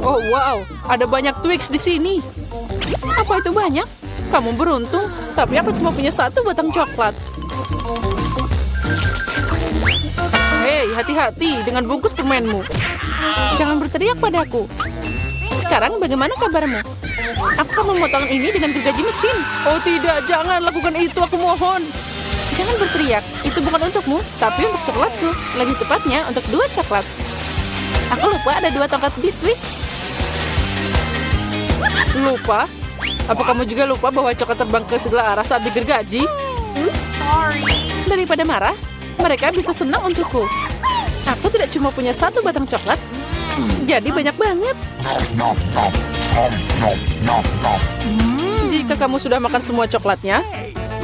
Oh wow, ada banyak Twix di sini. Apa itu banyak? Kamu beruntung, tapi aku cuma punya satu batang coklat. Hei, hati-hati dengan bungkus permenmu. Jangan berteriak padaku. Sekarang bagaimana kabarmu? Aku akan memotong ini dengan gergaji mesin. Oh tidak, jangan lakukan itu, aku mohon. Jangan berteriak, itu bukan untukmu, tapi untuk coklatku. Lebih tepatnya untuk 2 coklat. Aku lupa ada 2 tongkat di Twix. Lupa? Apa kamu juga lupa bahwa coklat terbang ke segala arah saat digergaji? Daripada marah, mereka bisa senang untukku. Aku tidak cuma punya 1 batang coklat, jadi banyak banget. Jika kamu sudah makan semua coklatnya,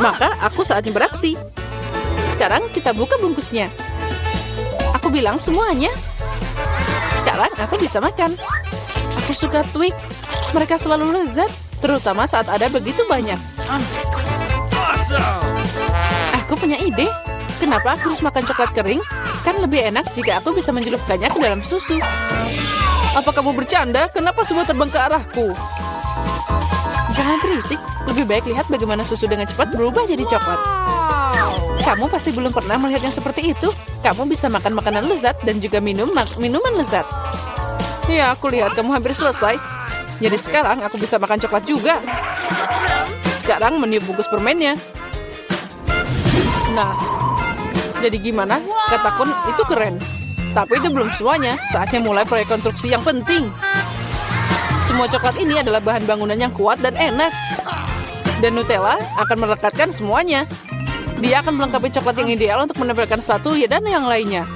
maka aku saatnya beraksi. Sekarang kita buka bungkusnya. Aku bilang semuanya. Sekarang aku bisa makan. Aku suka Twix. Mereka selalu lezat, terutama saat ada begitu banyak. Aku punya ide. Kenapa aku harus makan coklat kering? Kan lebih enak jika aku bisa mencelupkannya ke dalam susu. Apa kamu bercanda? Kenapa semua terbang ke arahku? Jangan berisik. Lebih baik lihat bagaimana susu dengan cepat berubah jadi coklat. Kamu pasti belum pernah melihat yang seperti itu. Kamu bisa makan makanan lezat dan juga minuman lezat. Ya, aku lihat kamu hampir selesai. Jadi sekarang aku bisa makan coklat juga. Sekarang meniup bungkus permennya. Nah, jadi gimana? Katakan itu keren. Tapi itu belum semuanya. Saatnya mulai proyek konstruksi yang penting. Semua coklat ini adalah bahan bangunan yang kuat dan enak. Dan Nutella akan merekatkan semuanya. Dia akan melengkapi coklat yang ideal untuk menempelkan satu dan yang lainnya.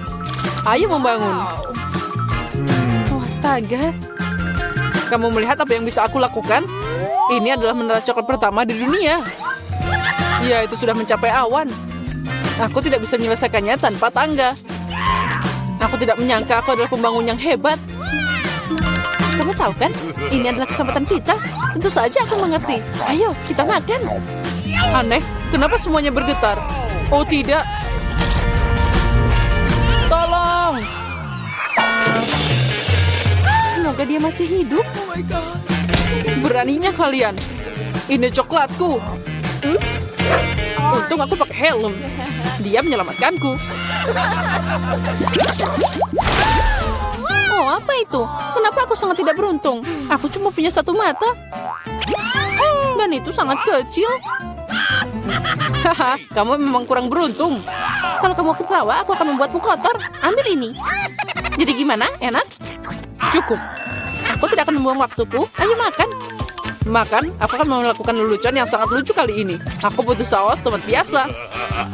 Ayo membangun. Oh, astaga. Kamu melihat apa yang bisa aku lakukan? Ini adalah menara coklat pertama di dunia. Ya, itu sudah mencapai awan. Aku tidak bisa menyelesaikannya tanpa tangga. Aku tidak menyangka aku adalah pembangun yang hebat. Kamu tahu kan? Ini adalah kesempatan kita. Tentu saja aku mengerti. Ayo, kita makan. Aneh, kenapa semuanya bergetar? Oh tidak. Tolong. Semoga dia masih hidup. Beraninya kalian. Ini coklatku. Untung aku pakai helm. Dia menyelamatkanku. Oh, apa itu? Kenapa aku sangat tidak beruntung? Aku cuma punya 1 mata. Dan itu sangat kecil. Haha, kamu memang kurang beruntung. Kalau kamu ketawa, aku akan membuatmu kotor. Ambil ini. Jadi gimana? Enak? Cukup. Aku tidak akan membuang waktuku. Ayo makan. Makan, aku akan melakukan lelucon yang sangat lucu kali ini. Aku butuh saus tomat biasa.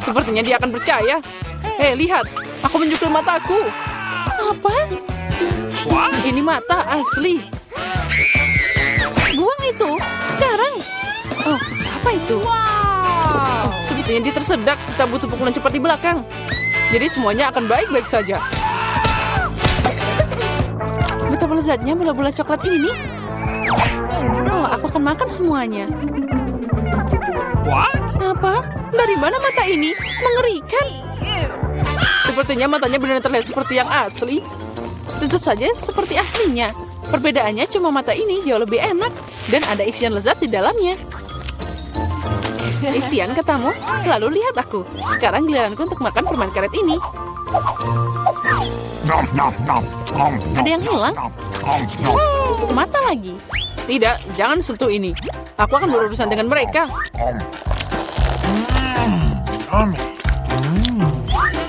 Sepertinya dia akan percaya. Hei, lihat. Aku menjukul mataku. Apa? Ini mata asli. Buang itu. Sekarang. Oh, apa itu? Oh, sepertinya dia tersedak. Kita butuh pukulan cepat di belakang. Jadi semuanya akan baik-baik saja. Betapa lezatnya bola-bola coklat ini. Oh, aku akan makan semuanya. Apa? Dari mana mata ini? Mengerikan. Sepertinya matanya benar terlihat seperti yang asli. Tentu saja seperti aslinya. Perbedaannya cuma mata ini jauh lebih enak. Dan ada isian lezat di dalamnya. Isian katamu? Lalu lihat aku. Sekarang giliranku untuk makan permen karet ini. Ada yang hilang? Mata lagi. Tidak, jangan sentuh ini. Aku akan berurusan dengan mereka.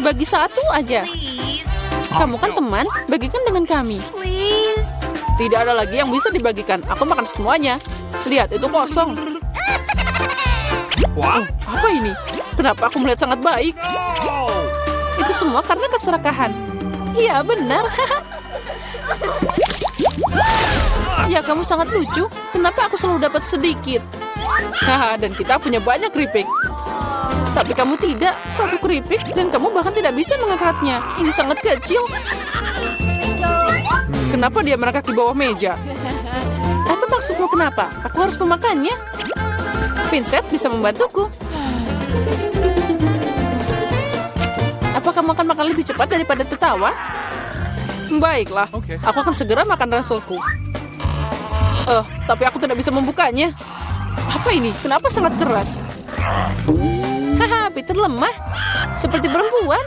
Bagi 1 aja. Kamu kan teman, bagikan dengan kami. Tidak ada lagi yang bisa dibagikan. Aku makan semuanya. Lihat, itu kosong. Oh, apa ini? Kenapa aku melihat sangat baik? Itu semua karena keserakahan. Iya, benar. Ya, kamu sangat lucu. Kenapa aku selalu dapat sedikit? Haha, dan kita punya banyak keripik. Tapi kamu tidak. 1 keripik dan kamu bahkan tidak bisa mengangkatnya. Ini sangat kecil. Kenapa dia merangkak di bawah meja? Apa maksudmu kenapa? Aku harus memakannya. Vincent bisa membantuku. Apa kamu akan makan lebih cepat daripada tertawa? Baiklah, aku akan segera makan ranselku. Tapi aku tidak bisa membukanya. Apa ini? Kenapa sangat keras? Haha, Peter lemah. Seperti perempuan.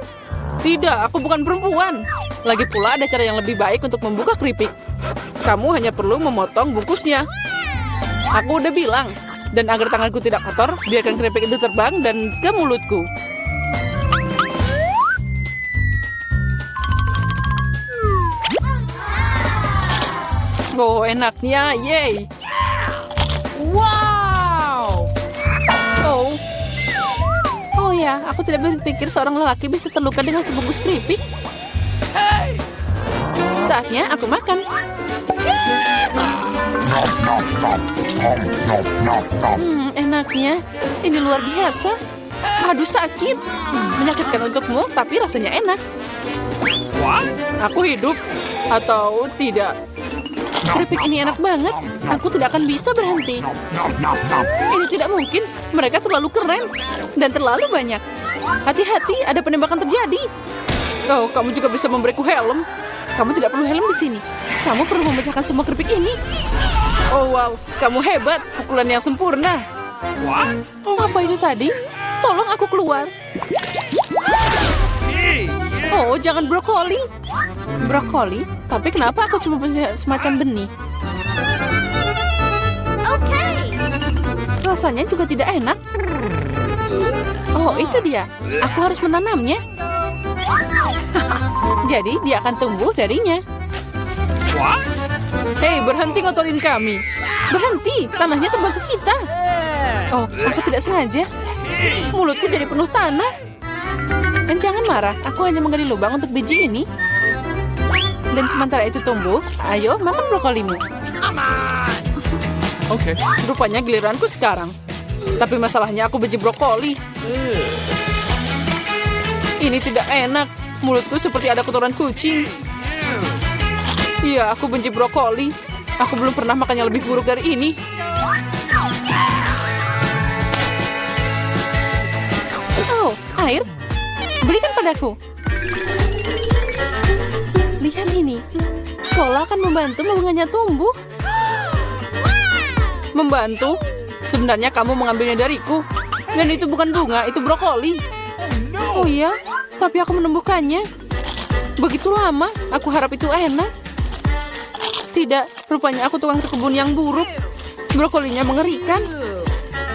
Tidak, aku bukan perempuan. Lagi pula ada cara yang lebih baik untuk membuka keripik. Kamu hanya perlu memotong bungkusnya. Aku udah bilang. Dan agar tanganku tidak kotor, biarkan keripik itu terbang dan ke mulutku. Oh, enaknya. Yeay. Wow. Oh ya, aku tidak berpikir seorang lelaki bisa terluka dengan sebungkus keripik. Saatnya aku makan. Enaknya. Ini luar biasa. Aduh, sakit. Menyakitkan untukmu, tapi rasanya enak. Aku hidup atau tidak? Keripik ini enak banget. Aku tidak akan bisa berhenti. Ini tidak mungkin. Mereka terlalu keren dan terlalu banyak. Hati-hati, ada penembakan terjadi. Oh, kamu juga bisa memberiku helm. Kamu tidak perlu helm di sini. Kamu perlu memecahkan semua keripik ini. Oh wow, kamu hebat. Pukulan yang sempurna. Apa itu tadi? Tolong aku keluar. Oh, jangan brokoli. Brokoli? Tapi kenapa aku cuma punya semacam benih? Rasanya juga tidak enak. Oh, itu dia. Aku harus menanamnya. Jadi dia akan tumbuh darinya. Hei, berhenti ngotorin kami. Berhenti, tanahnya terbang ke kita. Oh, aku tidak sengaja. Mulutku jadi penuh tanah. Dan jangan marah, aku hanya menggali lubang untuk biji ini. Dan sementara itu tumbuh, ayo makan brokolimu. Oke. Rupanya giliranku sekarang. Tapi masalahnya aku benci brokoli. Ini tidak enak. Mulutku seperti ada kotoran kucing. Iya, aku benci brokoli. Aku belum pernah makan yang lebih buruk dari ini. Oh, air. Berikan padaku. Lihat ini. Cola akan membantu bunganya tumbuh. Membantu? Sebenarnya kamu mengambilnya dariku. Dan itu bukan bunga, itu brokoli. Oh iya? Tapi aku menumbuhkannya. Begitu lama, aku harap itu enak. Tidak, rupanya aku tukang kebun yang buruk. Brokolinya mengerikan.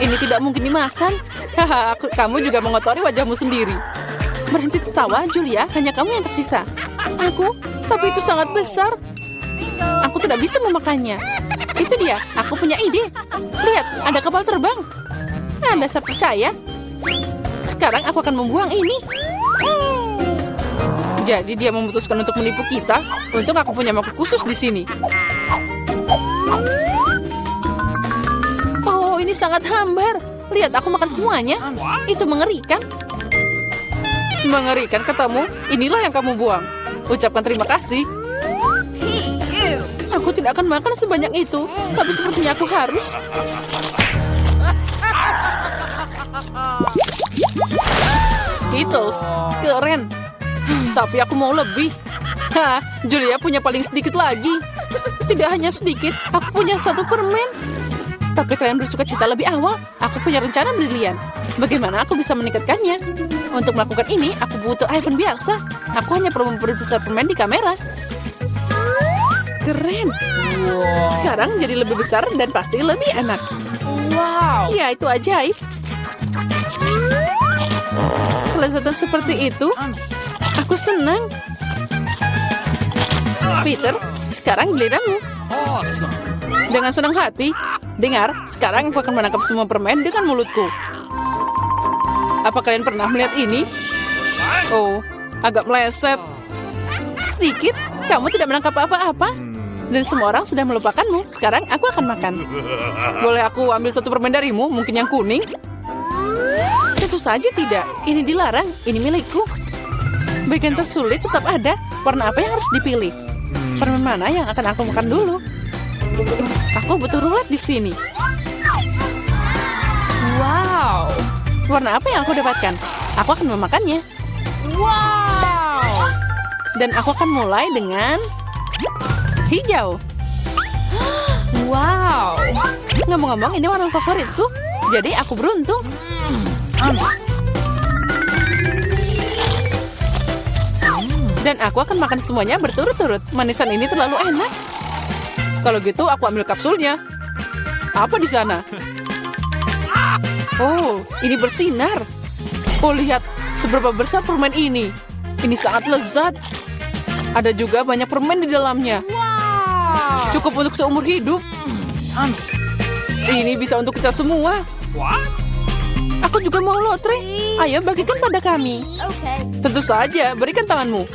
Ini tidak mungkin dimakan. Haha, kamu juga mengotori wajahmu sendiri. Berhenti tertawa, Julia. Hanya kamu yang tersisa. Aku? Tapi itu sangat besar. Aku tidak bisa memakannya. Itu dia, aku punya ide. Lihat, ada kapal terbang. Anda percaya? Sekarang aku akan membuang ini. Jadi dia memutuskan untuk menipu kita. Untung aku punya mangkuk khusus di sini. Oh, ini sangat hambar. Lihat, aku makan semuanya. Itu mengerikan. Mengerikan katamu? Inilah yang kamu buang. Ucapkan terima kasih. Aku tidak akan makan sebanyak itu. Tapi sepertinya aku harus. Skittles. Keren. Tapi aku mau lebih. Hah, Julia punya paling sedikit lagi. Tidak hanya sedikit, aku punya satu permen. Tapi kalian bersuka cita lebih awal. Aku punya rencana brilian. Bagaimana aku bisa meningkatkannya? Untuk melakukan ini, aku butuh iPhone biasa. Aku hanya perlu memperbesar permen di kamera. Keren. Sekarang jadi lebih besar dan pasti lebih enak. Wow. Ya, itu ajaib. Kelezatan seperti itu. Aku senang. Peter, sekarang giliranmu. Dengan senang hati. Dengar, sekarang aku akan menangkap semua permen dengan mulutku. Apa kalian pernah melihat ini? Oh, agak meleset. Sedikit, kamu tidak menangkap apa-apa. Dan semua orang sudah melupakanmu. Sekarang aku akan makan. Boleh aku ambil satu permen darimu? Mungkin yang kuning? Tentu saja tidak. Ini dilarang. Ini milikku. Bagian tersulit tetap ada. Warna apa yang harus dipilih? Permen mana yang akan aku makan dulu? Aku butuh rulet di sini. Wow. Warna apa yang aku dapatkan? Aku akan memakannya. Wow. Dan aku akan mulai dengan hijau. Wow. Ngomong-ngomong, ini warna favoritku. Jadi aku beruntung. Dan aku akan makan semuanya berturut-turut. Manisan ini terlalu enak. Kalau gitu aku ambil kapsulnya. Apa di sana? Oh, ini bersinar. Oh, lihat seberapa besar permen ini. Ini sangat lezat. Ada juga banyak permen di dalamnya. Cukup untuk seumur hidup. Ini bisa untuk kita semua. Aku juga mau lotre. Ayo bagikan pada kami. Tentu saja, berikan tanganmu.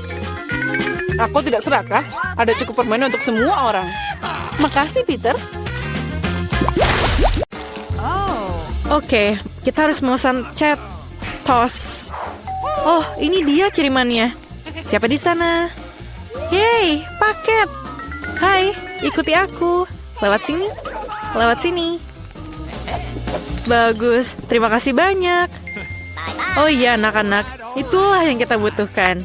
Aku tidak serakah. Ada cukup permen untuk semua orang. Makasih, Peter. Oke, kita harus memesan chat tos. Oh, ini dia kirimannya. Siapa di sana? Yeay, paket. Hai, ikuti aku. Lewat sini. Lewat sini. Bagus, terima kasih banyak. Oh iya, anak-anak. Itulah yang kita butuhkan.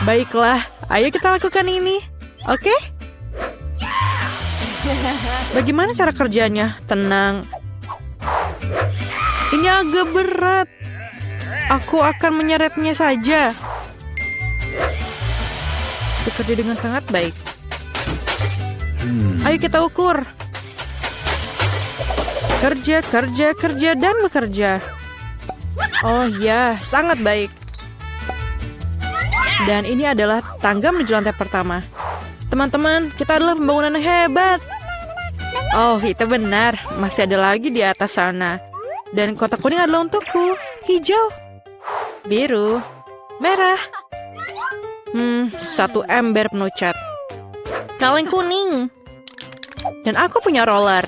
Baiklah, ayo kita lakukan ini. Oke? Bagaimana cara kerjanya? Tenang. Ini agak berat. Aku akan menyeretnya saja. Bekerja dengan sangat baik. Ayo kita ukur. Kerja, kerja, kerja, dan bekerja. Oh ya, sangat baik. Dan ini adalah tangga menuju lantai pertama. Teman-teman, kita adalah pembangunan yang hebat. Oh, itu benar. Masih ada lagi di atas sana. Dan kotak kuning adalah untukku. Hijau, biru, merah. Satu ember penuh cat. Kaleng kuning. Dan aku punya roller.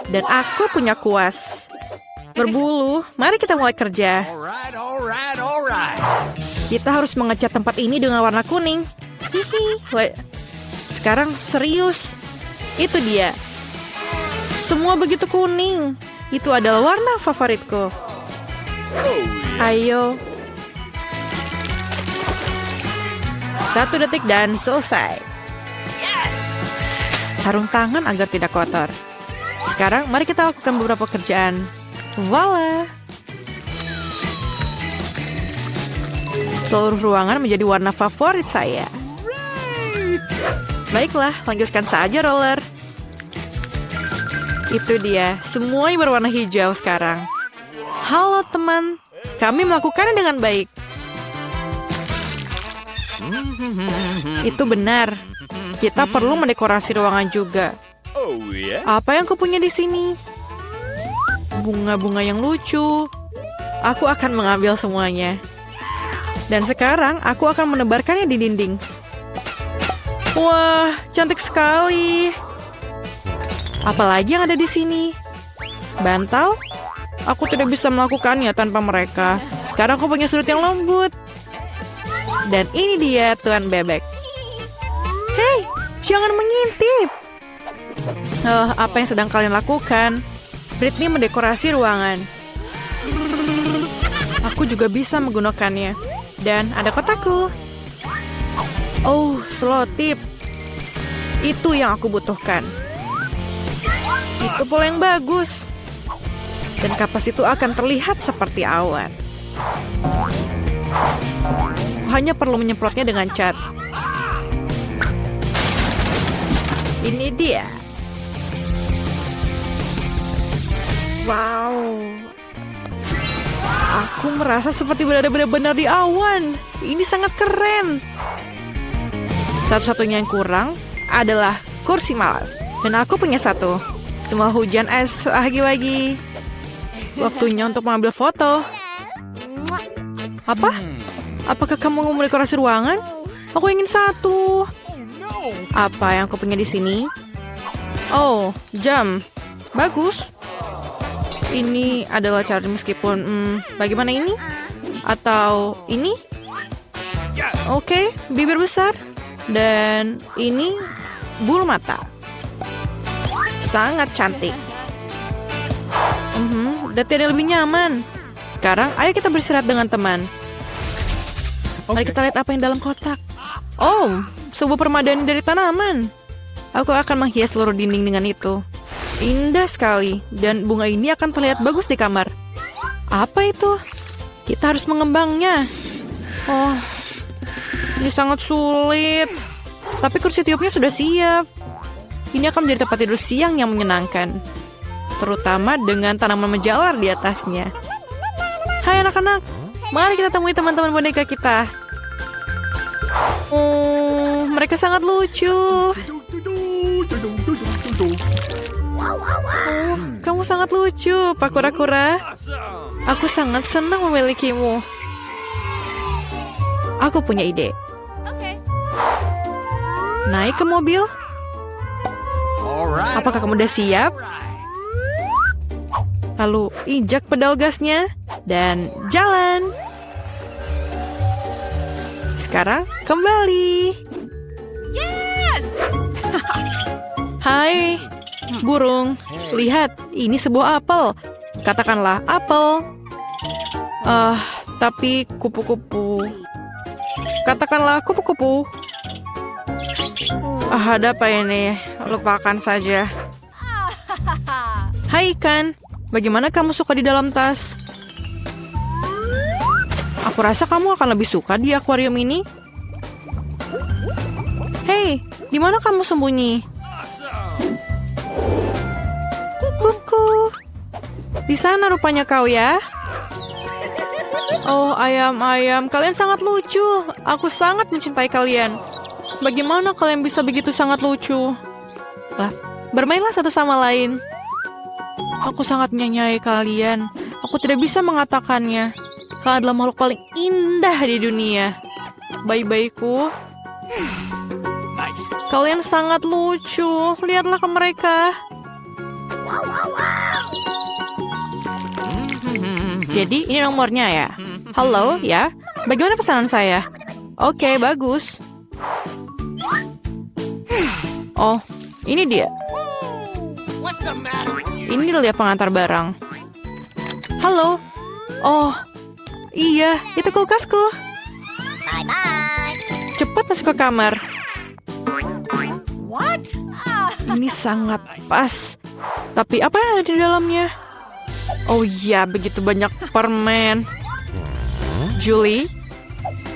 Dan aku punya kuas. Berbulu, mari kita mulai kerja. Kita harus mengecat tempat ini dengan warna kuning. Hihi. Sekarang serius. Itu dia. Semua begitu kuning. Itu adalah warna favoritku. Ayo. 1 detik dan selesai. Sarung tangan agar tidak kotor. Sekarang mari kita lakukan beberapa kerjaan. Voila. Seluruh ruangan menjadi warna favorit saya. Baiklah, lanjutkan saja roller. Itu dia, semuanya berwarna hijau sekarang. Halo teman, kami melakukannya dengan baik. Itu benar. Kita perlu mendekorasi ruangan juga. Apa yang kupunya di sini? Bunga-bunga yang lucu. Aku akan mengambil semuanya. Dan sekarang aku akan menebarkannya di dinding. Wah, cantik sekali. Apalagi yang ada di sini? Bantal? Aku tidak bisa melakukannya tanpa mereka. Sekarang aku punya sudut yang lembut. Dan ini dia Tuan Bebek. Hei, jangan mengintip. Apa yang sedang kalian lakukan? Britney mendekorasi ruangan. Aku juga bisa menggunakannya. Dan ada kotakku. Oh, selotip. Itu yang aku butuhkan. Itu pola yang bagus. Dan kapas itu akan terlihat seperti awan. Aku hanya perlu menyemprotnya dengan cat. Ini dia. Wow. Aku merasa seperti berada benar-benar di awan. Ini sangat keren. Satu-satunya yang kurang adalah kursi malas. Dan aku punya satu. Semua hujan es lagi-lagi. Waktunya untuk mengambil foto. Apa? Apakah kamu mau mendekorasi ruangan? Aku ingin satu. Apa yang aku punya di sini? Oh, jam. Bagus. Ini adalah cara meskipun bagaimana ini? Atau ini? Oke, bibir besar. Dan ini bulu mata. Sangat cantik. Udah tidak lebih nyaman. Sekarang ayo kita beristirahat dengan teman. Mari kita lihat apa yang dalam kotak. Oh, sebuah permadani dari tanaman. Aku akan menghias seluruh dinding dengan itu. Indah sekali, dan bunga ini akan terlihat bagus di kamar. Apa itu? Kita harus mengembangnya. Oh, ini sangat sulit. Tapi kursi tiupnya sudah siap. Ini akan menjadi tempat tidur siang yang menyenangkan. Terutama dengan tanaman menjalar di atasnya. Hai anak-anak, mari kita temui teman-teman boneka kita. Oh, mereka sangat lucu. Oh, kamu sangat lucu, Pak Kura-kura. Aku sangat senang memilikimu. Aku punya ide. Naik ke mobil. Apakah kamu udah siap? Lalu injak pedal gasnya dan jalan. Sekarang kembali. Yes! Hai, burung. Lihat, ini sebuah apel. Katakanlah apel. Tapi kupu-kupu. Katakanlah kupu-kupu. Ada apa ini? Lupakan saja. Hai ikan, bagaimana kamu suka di dalam tas? Aku rasa kamu akan lebih suka di akuarium ini. Hei, di mana kamu sembunyi? Kuku. Di sana rupanya kau ya. Oh, ayam-ayam, kalian sangat lucu. Aku sangat mencintai kalian. Bagaimana kalian bisa begitu sangat lucu? Lah, bermainlah satu sama lain. Aku sangat menyayangi kalian. Aku tidak bisa mengatakannya. Kalian adalah makhluk paling indah di dunia. Bayi-bayiku. Kalian sangat lucu. Lihatlah ke mereka. Jadi ini nomornya ya. Halo ya. Bagaimana pesanan saya? Oke, bagus. Oh, ini dia. Ini dia pengantar barang. Halo. Oh, iya, itu kulkasku. Cepat masuk ke kamar. What? Ini sangat pas. Tapi apa yang ada di dalamnya? Oh iya, begitu banyak permen. Julie?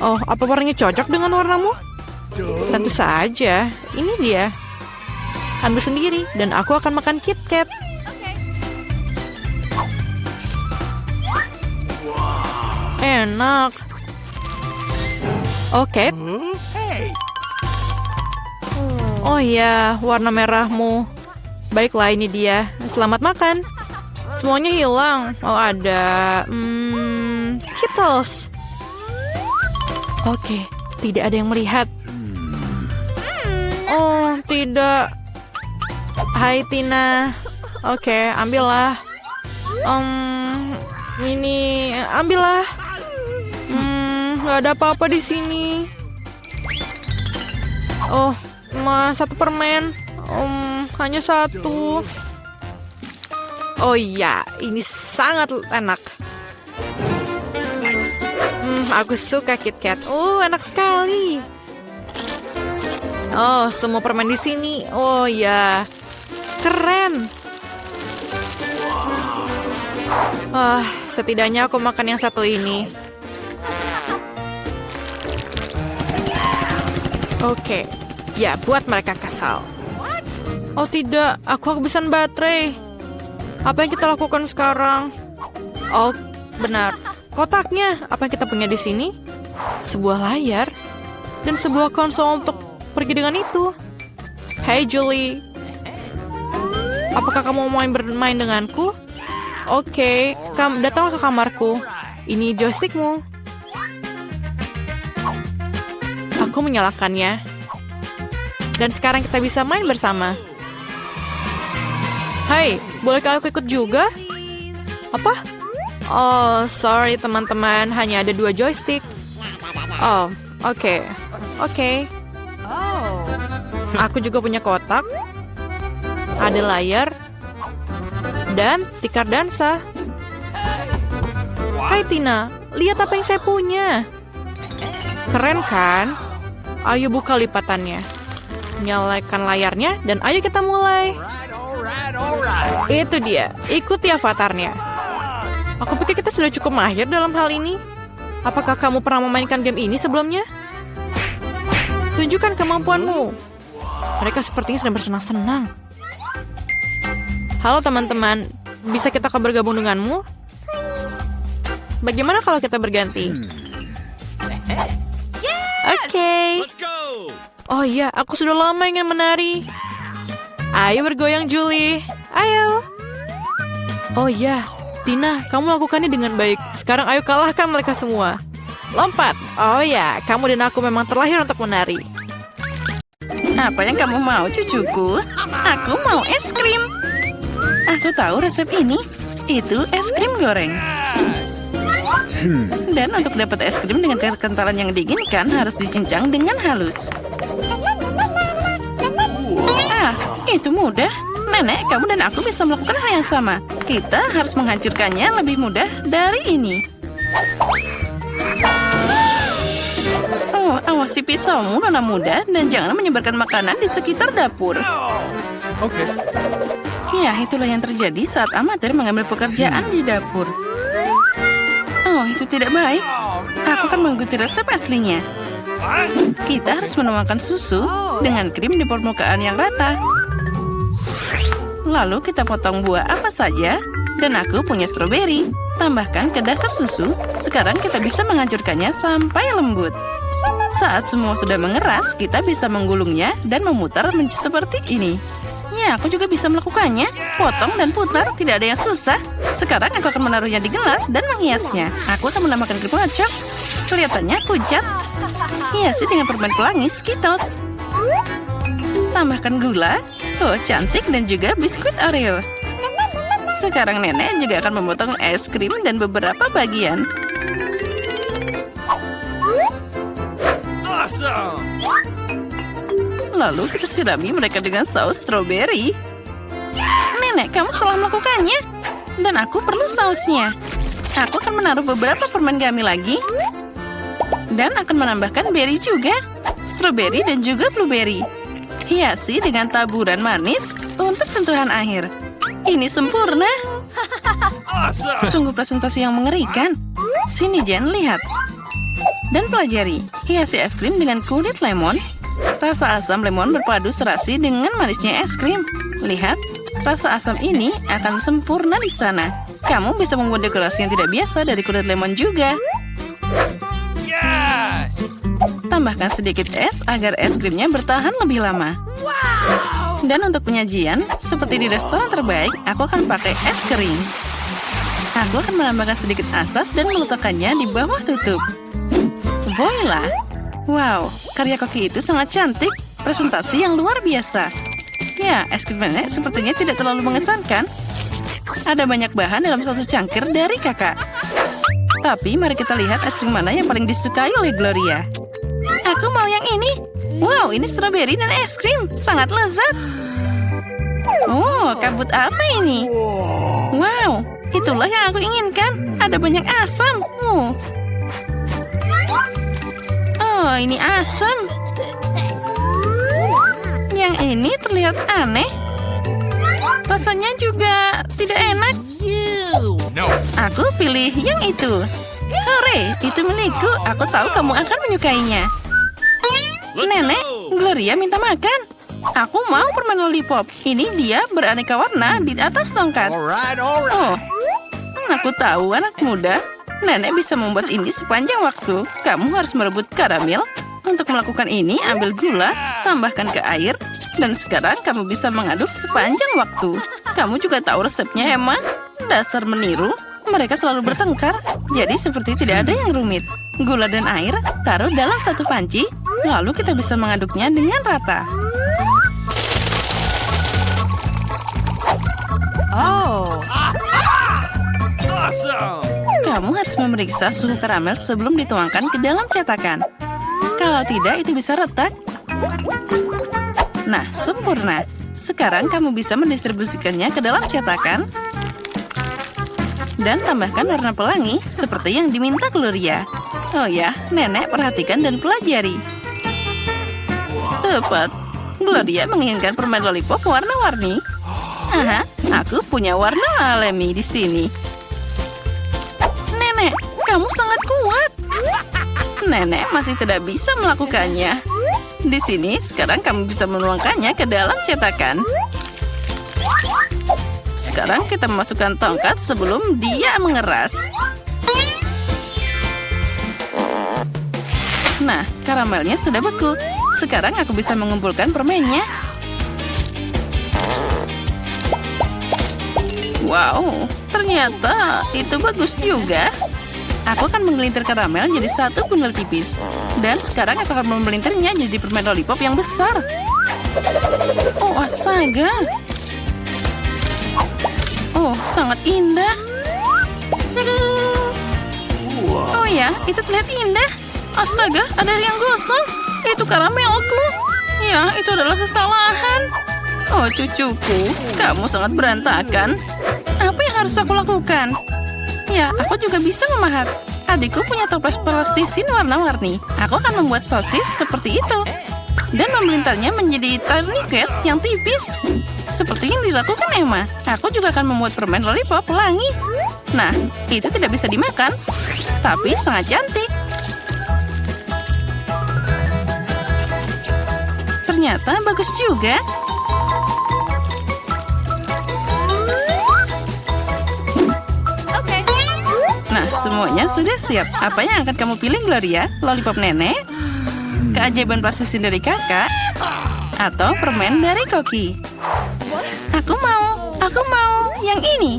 Oh, apa warnanya cocok dengan warnamu? Tentu saja. Ini dia. Ambil sendiri, dan aku akan makan KitKat. Enak. Oke. Oh iya, warna merahmu. Baiklah, ini dia. Selamat makan. Semuanya hilang. Oh, ada Skittles. Oke, tidak ada yang melihat. Oh, tidak. Hai Tina. Oke, ambillah. Ini ambillah. Nggak ada apa-apa di sini. Oh, satu permen. Hanya satu. Oh iya, ini sangat enak. Aku suka KitKat. Oh, enak sekali. Oh, semua permen di sini. Oh ya, keren. Setidaknya aku makan yang satu ini. Oke, ya buat mereka kesal. Oh tidak, aku kehabisan baterai. Apa yang kita lakukan sekarang? Oh, benar. Kotaknya, apa yang kita punya di sini? Sebuah layar dan sebuah konsol untuk pergi dengan itu. Hey Julie, apakah kamu mau bermain denganku? Oke, kamu datang ke kamarku. Ini joystickmu. Aku menyalakannya. Dan sekarang kita bisa main bersama. Hai, bolehkah aku ikut juga? Apa? Oh, sorry teman-teman, hanya ada 2 joystick. Oh, oke. Aku juga punya kotak. Ada layar. Dan tikar dansa. Hai Tina, lihat apa yang saya punya. Keren kan? Ayo buka lipatannya. Nyalakan layarnya dan ayo kita mulai. Itu dia, ikuti avatarnya. Aku pikir kita sudah cukup mahir dalam hal ini. Apakah kamu pernah memainkan game ini sebelumnya? Tunjukkan kemampuanmu. Mereka sepertinya sedang bersenang-senang. Halo teman-teman, bisa kita bergabung denganmu? Bagaimana kalau kita berganti? Oke. Oh iya, aku sudah lama ingin menari. Ayo bergoyang, Julie. Ayo. Oh iya, Tina, kamu lakukannya dengan baik. Sekarang ayo kalahkan mereka semua. Lompat. Oh ya, kamu dan aku memang terlahir untuk menari. Apa yang kamu mau, cucuku? Aku mau es krim. Aku tahu resep ini. Itu es krim goreng. Dan untuk dapat es krim dengan kekentalan yang diinginkan harus dicincang dengan halus. Ah, itu mudah. Nenek, kamu dan aku bisa melakukan hal yang sama. Kita harus menghancurkannya lebih mudah dari ini. Oh, awasi pisaumu, nona muda, dan jangan menyebarkan makanan di sekitar dapur. Oke. Ya, itulah yang terjadi saat amatir mengambil pekerjaan di dapur. Oh, itu tidak baik. Aku akan mengikuti resep aslinya. Kita harus menuangkan susu dengan krim di permukaan yang rata. Lalu kita potong buah apa saja, dan aku punya stroberi. Tambahkan ke dasar susu. Sekarang kita bisa menghancurkannya sampai lembut. Saat semua sudah mengeras, kita bisa menggulungnya dan memutar seperti ini. Ya, aku juga bisa melakukannya. Potong dan putar, tidak ada yang susah. Sekarang aku akan menaruhnya di gelas dan menghiasnya. Aku akan menambahkan krim kocok. Kelihatannya pucat. Hiasi dengan permen pelangi Skittles. Tambahkan gula. Oh, cantik, dan juga biskuit Oreo. Sekarang nenek juga akan memotong es krim dan beberapa bagian. Awesome. Lalu bersirami mereka dengan saus stroberi. Nenek, kamu salah melakukannya. Dan aku perlu sausnya. Aku akan menaruh beberapa permen gummy lagi. Dan akan menambahkan berry juga. Stroberi dan juga blueberry. Hiasi dengan taburan manis untuk sentuhan akhir. Ini sempurna. Sungguh presentasi yang mengerikan. Sini Jen, lihat. Dan pelajari. Hiasi es krim dengan kulit lemon. Rasa asam lemon berpadu serasi dengan manisnya es krim. Lihat, rasa asam ini akan sempurna di sana. Kamu bisa membuat dekorasi yang tidak biasa dari kulit lemon juga. Yes. Tambahkan sedikit es agar es krimnya bertahan lebih lama. Dan untuk penyajian, seperti di restoran terbaik, aku akan pakai es kering. Aku akan menambahkan sedikit asap dan meletakkannya di bawah tutup. Voila! Wow, karya koki itu sangat cantik. Presentasi yang luar biasa. Ya, es krim nenek sepertinya tidak terlalu mengesankan. Ada banyak bahan dalam satu cangkir dari kakak. Tapi mari kita lihat es krim mana yang paling disukai oleh Gloria. Aku mau yang ini. Wow, ini stroberi dan es krim. Sangat lezat. Oh, kabut apa ini? Wow, itulah yang aku inginkan. Ada banyak asam. Oh, ini asam. Yang ini terlihat aneh. Rasanya juga tidak enak. No. Aku pilih yang itu. Hore, itu milikku. Aku tahu kamu akan menyukainya. Nenek, Gloria minta makan. Aku mau permen lollipop. Ini dia beraneka warna di atas tongkat. Alright. Oh, aku tahu anak muda. Nenek bisa membuat ini sepanjang waktu. Kamu harus merebut karamel. Untuk melakukan ini, ambil gula, tambahkan ke air, dan sekarang kamu bisa mengaduk sepanjang waktu. Kamu juga tahu resepnya, Emma? Dasar meniru. Mereka selalu bertengkar, jadi seperti tidak ada yang rumit. Gula dan air taruh dalam satu panci, lalu kita bisa mengaduknya dengan rata. Oh, Awesome. Kamu harus memeriksa suhu karamel sebelum dituangkan ke dalam cetakan. Kalau tidak, itu bisa retak. Nah, sempurna. Sekarang kamu bisa mendistribusikannya ke dalam cetakan. Dan tambahkan warna pelangi seperti yang diminta Gloria. Oh ya, nenek perhatikan dan pelajari. Tepat. Gloria menginginkan permen lollipop warna-warni. Aha, aku punya warna alami di sini. Nenek, kamu sangat kuat. Nenek masih tidak bisa melakukannya. Di sini, sekarang kamu bisa menuangkannya ke dalam cetakan. Sekarang kita memasukkan tongkat sebelum dia mengeras. Nah, karamelnya sudah beku. Sekarang aku bisa mengumpulkan permennya. Wow, ternyata itu bagus juga. Aku akan menggelintir karamel jadi satu bundel tipis. Dan sekarang aku akan memelintirnya jadi permen lollipop yang besar. Oh, astaga. Oh, sangat indah. Oh ya, itu terlihat indah. Astaga, ada yang gosong. Itu karamelku. Ya, itu adalah kesalahan. Oh, cucuku, kamu sangat berantakan. Apa yang harus aku lakukan? Ya, aku juga bisa memahat. Adikku punya toples plastisin warna-warni. Aku akan membuat sosis seperti itu. Dan memelintarnya menjadi tourniquet yang tipis. Seperti yang dilakukan Emma. Aku juga akan membuat permen lollipop pelangi. Nah, itu tidak bisa dimakan. Tapi sangat cantik. Ternyata bagus juga. Nah, semuanya sudah siap. Apa yang akan kamu pilih, Gloria? Lollipop nenek? Keajaiban plastisin dari kakak? Atau permen dari Koki? Aku mau yang ini.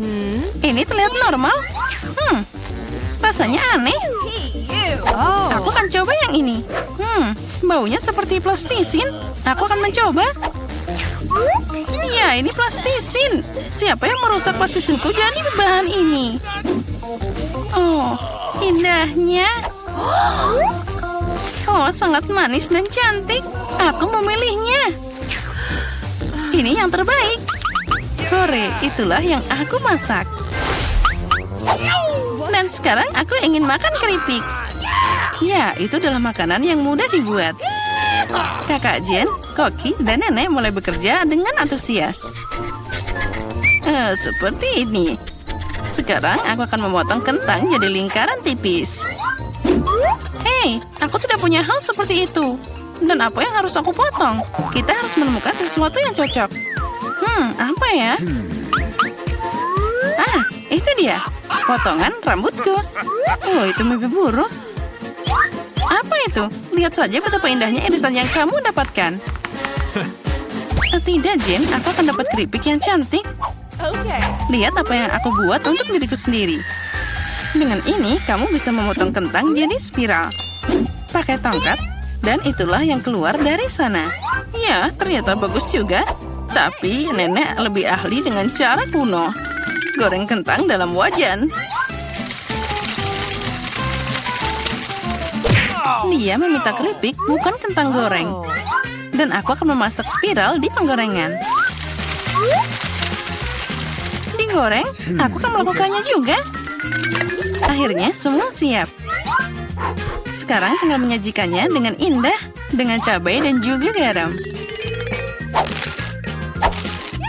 Ini terlihat normal. Rasanya aneh. Aku akan coba yang ini. Baunya seperti plastisin. Aku akan mencoba. Ya, ini plastisin. Siapa yang merusak plastisinku jadi bahan ini? Oh, indahnya. Oh, sangat manis dan cantik. Aku memilihnya. Ini yang terbaik. Hore, itulah yang aku masak. Dan sekarang aku ingin makan keripik. Ya, itu adalah makanan yang mudah dibuat. Kakak Jen, Koki, dan Nenek mulai bekerja dengan antusias. Seperti ini. Sekarang aku akan memotong kentang jadi lingkaran tipis. Hei, aku tidak punya hal seperti itu. Dan apa yang harus aku potong? Kita harus menemukan sesuatu yang cocok. Apa ya? Ah, itu dia. Potongan rambutku. Oh, itu mimpi buruk. Apa itu? Lihat saja betapa indahnya irisan yang kamu dapatkan. Tidak, Jen. Aku akan dapat keripik yang cantik. Lihat apa yang aku buat untuk diriku sendiri. Dengan ini, kamu bisa memotong kentang jadi spiral. Pakai tongkat, dan itulah yang keluar dari sana. Ya, ternyata bagus juga. Tapi nenek lebih ahli dengan cara kuno. Goreng kentang dalam wajan. Dia meminta keripik, bukan kentang goreng. Dan aku akan memasak spiral di penggorengan. Digoreng, aku akan melakukannya juga. Akhirnya semua siap. Sekarang tinggal menyajikannya dengan indah, dengan cabai dan juga garam.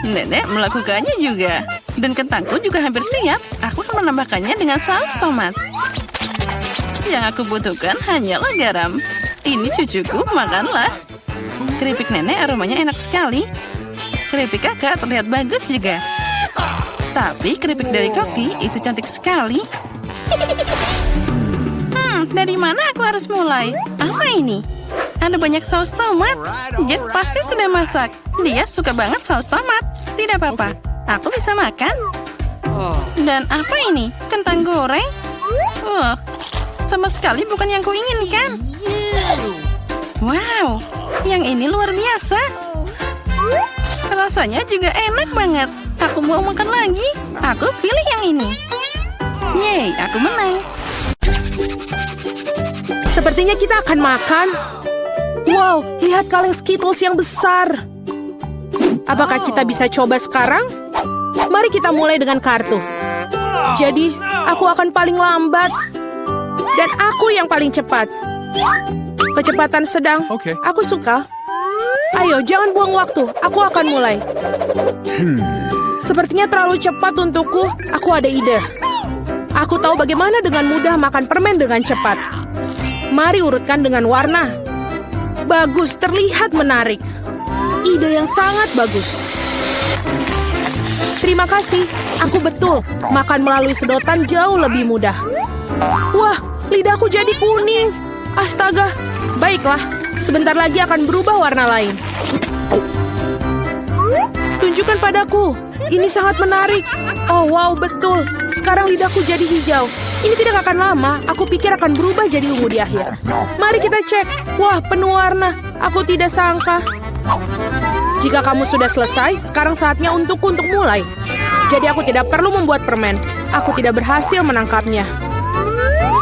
Nenek melakukannya juga. Dan kentangku juga hampir siap. Aku akan menambahkannya dengan saus tomat. Yang aku butuhkan hanyalah garam. Ini cucuku, makanlah. Keripik nenek aromanya enak sekali. Keripik kakak terlihat bagus juga. Tapi keripik dari Koki itu cantik sekali. Dari mana aku harus mulai? Apa ini? Ada banyak saus tomat. Jet pasti sudah masak. Dia suka banget saus tomat. Tidak apa-apa, aku bisa makan. Dan apa ini? Kentang goreng? Wah, sama sekali bukan yang kuinginkan. Wow, yang ini luar biasa. Rasanya juga enak banget. Aku mau makan lagi. Aku pilih yang ini. Yeay, aku menang. Sepertinya kita akan makan. Wow, lihat kaleng Skittles yang besar. Apakah kita bisa coba sekarang? Mari kita mulai dengan kartu. Jadi, aku akan paling lambat. Dan aku yang paling cepat. Kecepatan sedang. Oke. Aku suka. Ayo, jangan buang waktu. Aku akan mulai. Sepertinya terlalu cepat untukku. Aku ada ide. Aku tahu bagaimana dengan mudah makan permen dengan cepat. Mari urutkan dengan warna. Bagus, terlihat menarik. Ide yang sangat bagus. Terima kasih. Aku betul. Makan melalui sedotan jauh lebih mudah. Wah, lidahku jadi kuning. Astaga. Baiklah, sebentar lagi akan berubah warna lain. Tunjukkan padaku. Ini sangat menarik. Oh, wow, betul. Sekarang lidahku jadi hijau. Ini tidak akan lama. Aku pikir akan berubah jadi ungu di akhir. Mari kita cek. Wah, penuh warna. Aku tidak sangka. Jika kamu sudah selesai, sekarang saatnya untukku untuk mulai. Jadi aku tidak perlu membuat permen. Aku tidak berhasil menangkapnya.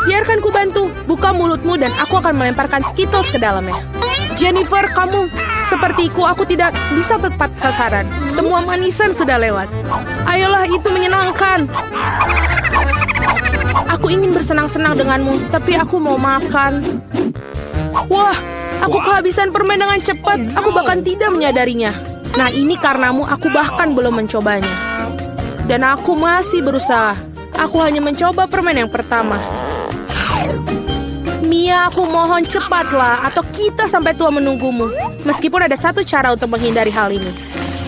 Biarkan ku bantu. Buka mulutmu dan aku akan melemparkan Skittles ke dalamnya. Jennifer, kamu sepertiku, aku tidak bisa tepat sasaran. Semua manisan sudah lewat. Ayolah, itu menyenangkan. Aku ingin bersenang-senang denganmu, tapi aku mau makan. Wah, aku kehabisan permen dengan cepat. Aku bahkan tidak menyadarinya. Nah, ini karenamu aku bahkan belum mencobanya. Dan aku masih berusaha. Aku hanya mencoba permen yang pertama. Mia, aku mohon cepatlah, atau kita sampai tua menunggumu. Meskipun ada satu cara untuk menghindari hal ini.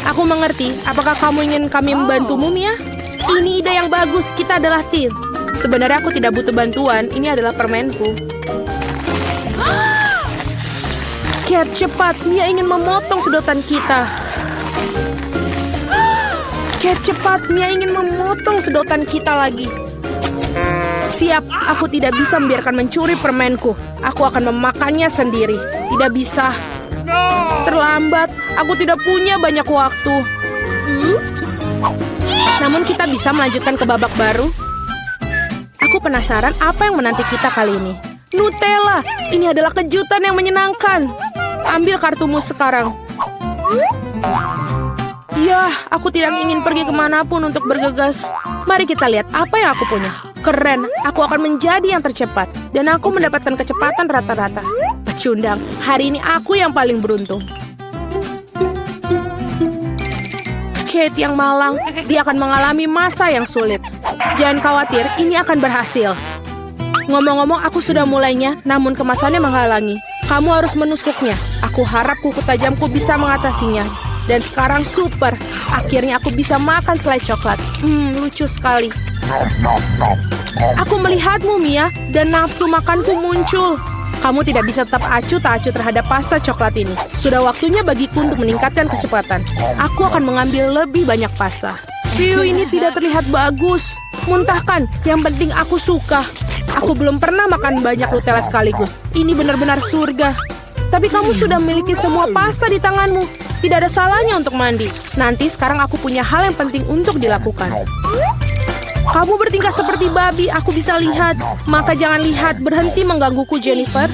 Aku mengerti. Apakah kamu ingin kami membantumu, Mia? Ini ide yang bagus. Kita adalah tim. Sebenarnya aku tidak butuh bantuan. Ini adalah permenku. Cat, cepat. Mia ingin memotong sedotan kita. Cat, cepat. Mia ingin memotong sedotan kita lagi. Siap, aku tidak bisa membiarkan mencuri permenku. Aku akan memakannya sendiri. Tidak bisa. Terlambat, aku tidak punya banyak waktu. Namun kita bisa melanjutkan ke babak baru. Aku penasaran apa yang menanti kita kali ini. Nutella, ini adalah kejutan yang menyenangkan. Ambil kartumu sekarang. Ya, aku tidak ingin pergi kemanapun untuk bergegas. Mari kita lihat apa yang aku punya. Keren, aku akan menjadi yang tercepat. Dan aku mendapatkan kecepatan rata-rata. Pecundang, hari ini aku yang paling beruntung. Kate yang malang, dia akan mengalami masa yang sulit. Jangan khawatir, ini akan berhasil. Ngomong-ngomong, aku sudah mulainya, namun kemasannya menghalangi. Kamu harus menusuknya. Aku harap kuku tajamku bisa mengatasinya. Dan sekarang super. Akhirnya aku bisa makan selai coklat. Lucu sekali. Aku melihatmu, Mia, dan nafsu makanku muncul. Kamu tidak bisa tetap acuh tak acuh terhadap pasta coklat ini. Sudah waktunya bagiku untuk meningkatkan kecepatan. Aku akan mengambil lebih banyak pasta. View ini tidak terlihat bagus. Muntahkan, yang penting aku suka. Aku belum pernah makan banyak Nutella sekaligus. Ini benar-benar surga. Tapi kamu sudah memiliki semua pasta di tanganmu. Tidak ada salahnya untuk mandi. Nanti sekarang aku punya hal yang penting untuk dilakukan. Kamu bertingkah seperti babi, aku bisa lihat. Maka jangan lihat, berhenti menggangguku, Jennifer.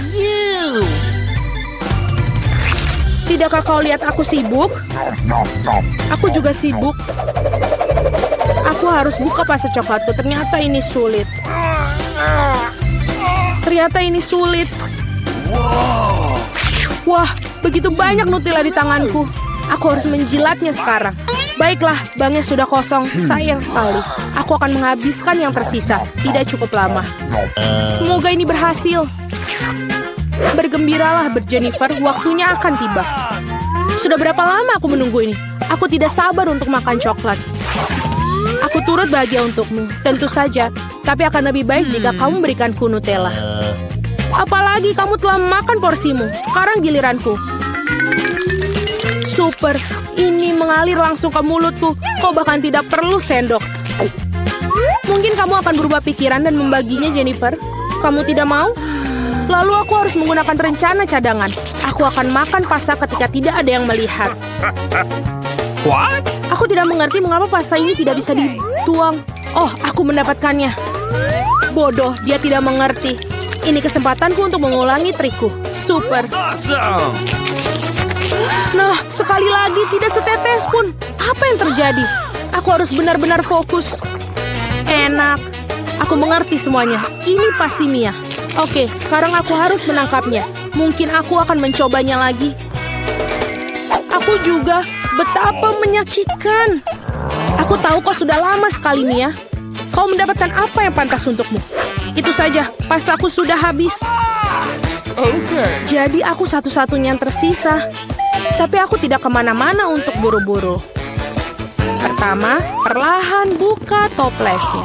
Tidakkah kau lihat aku sibuk? Aku juga sibuk. Aku harus buka pasta coklatku, ternyata ini sulit. Ternyata ini sulit. Wah, begitu banyak Nutella di tanganku. Aku harus menjilatnya sekarang. Baiklah, banknya sudah kosong. Sayang sekali. Aku akan menghabiskan yang tersisa. Tidak cukup lama. Semoga ini berhasil. Bergembiralah, Jennifer. Waktunya akan tiba. Sudah berapa lama aku menunggu ini? Aku tidak sabar untuk makan coklat. Aku turut bahagia untukmu. Tentu saja. Tapi akan lebih baik jika kamu berikanku Nutella. Apalagi kamu telah memakan porsimu. Sekarang giliranku. Super, ini mengalir langsung ke mulutku. Kau bahkan tidak perlu sendok. Mungkin kamu akan berubah pikiran dan membaginya, Jennifer. Kamu tidak mau? Lalu aku harus menggunakan rencana cadangan. Aku akan makan pasta ketika tidak ada yang melihat. What? Aku tidak mengerti mengapa pasta ini tidak bisa dituang. Oh, aku mendapatkannya. Bodoh, dia tidak mengerti. Ini kesempatanku untuk mengulangi trikku. Super. Awesome! Nah, sekali lagi tidak setetes pun. Apa yang terjadi? Aku harus benar-benar fokus. Enak. Aku mengerti semuanya. Ini pasti Mia. Oke, sekarang aku harus menangkapnya. Mungkin aku akan mencobanya lagi. Aku juga. Betapa menyakitkan. Aku tahu kau sudah lama sekali, Mia. Kau mendapatkan apa yang pantas untukmu. Itu saja, pasta aku sudah habis. Jadi aku satu-satunya yang tersisa. Tapi aku tidak kemana-mana untuk buru-buru. Pertama, perlahan buka toplesnya.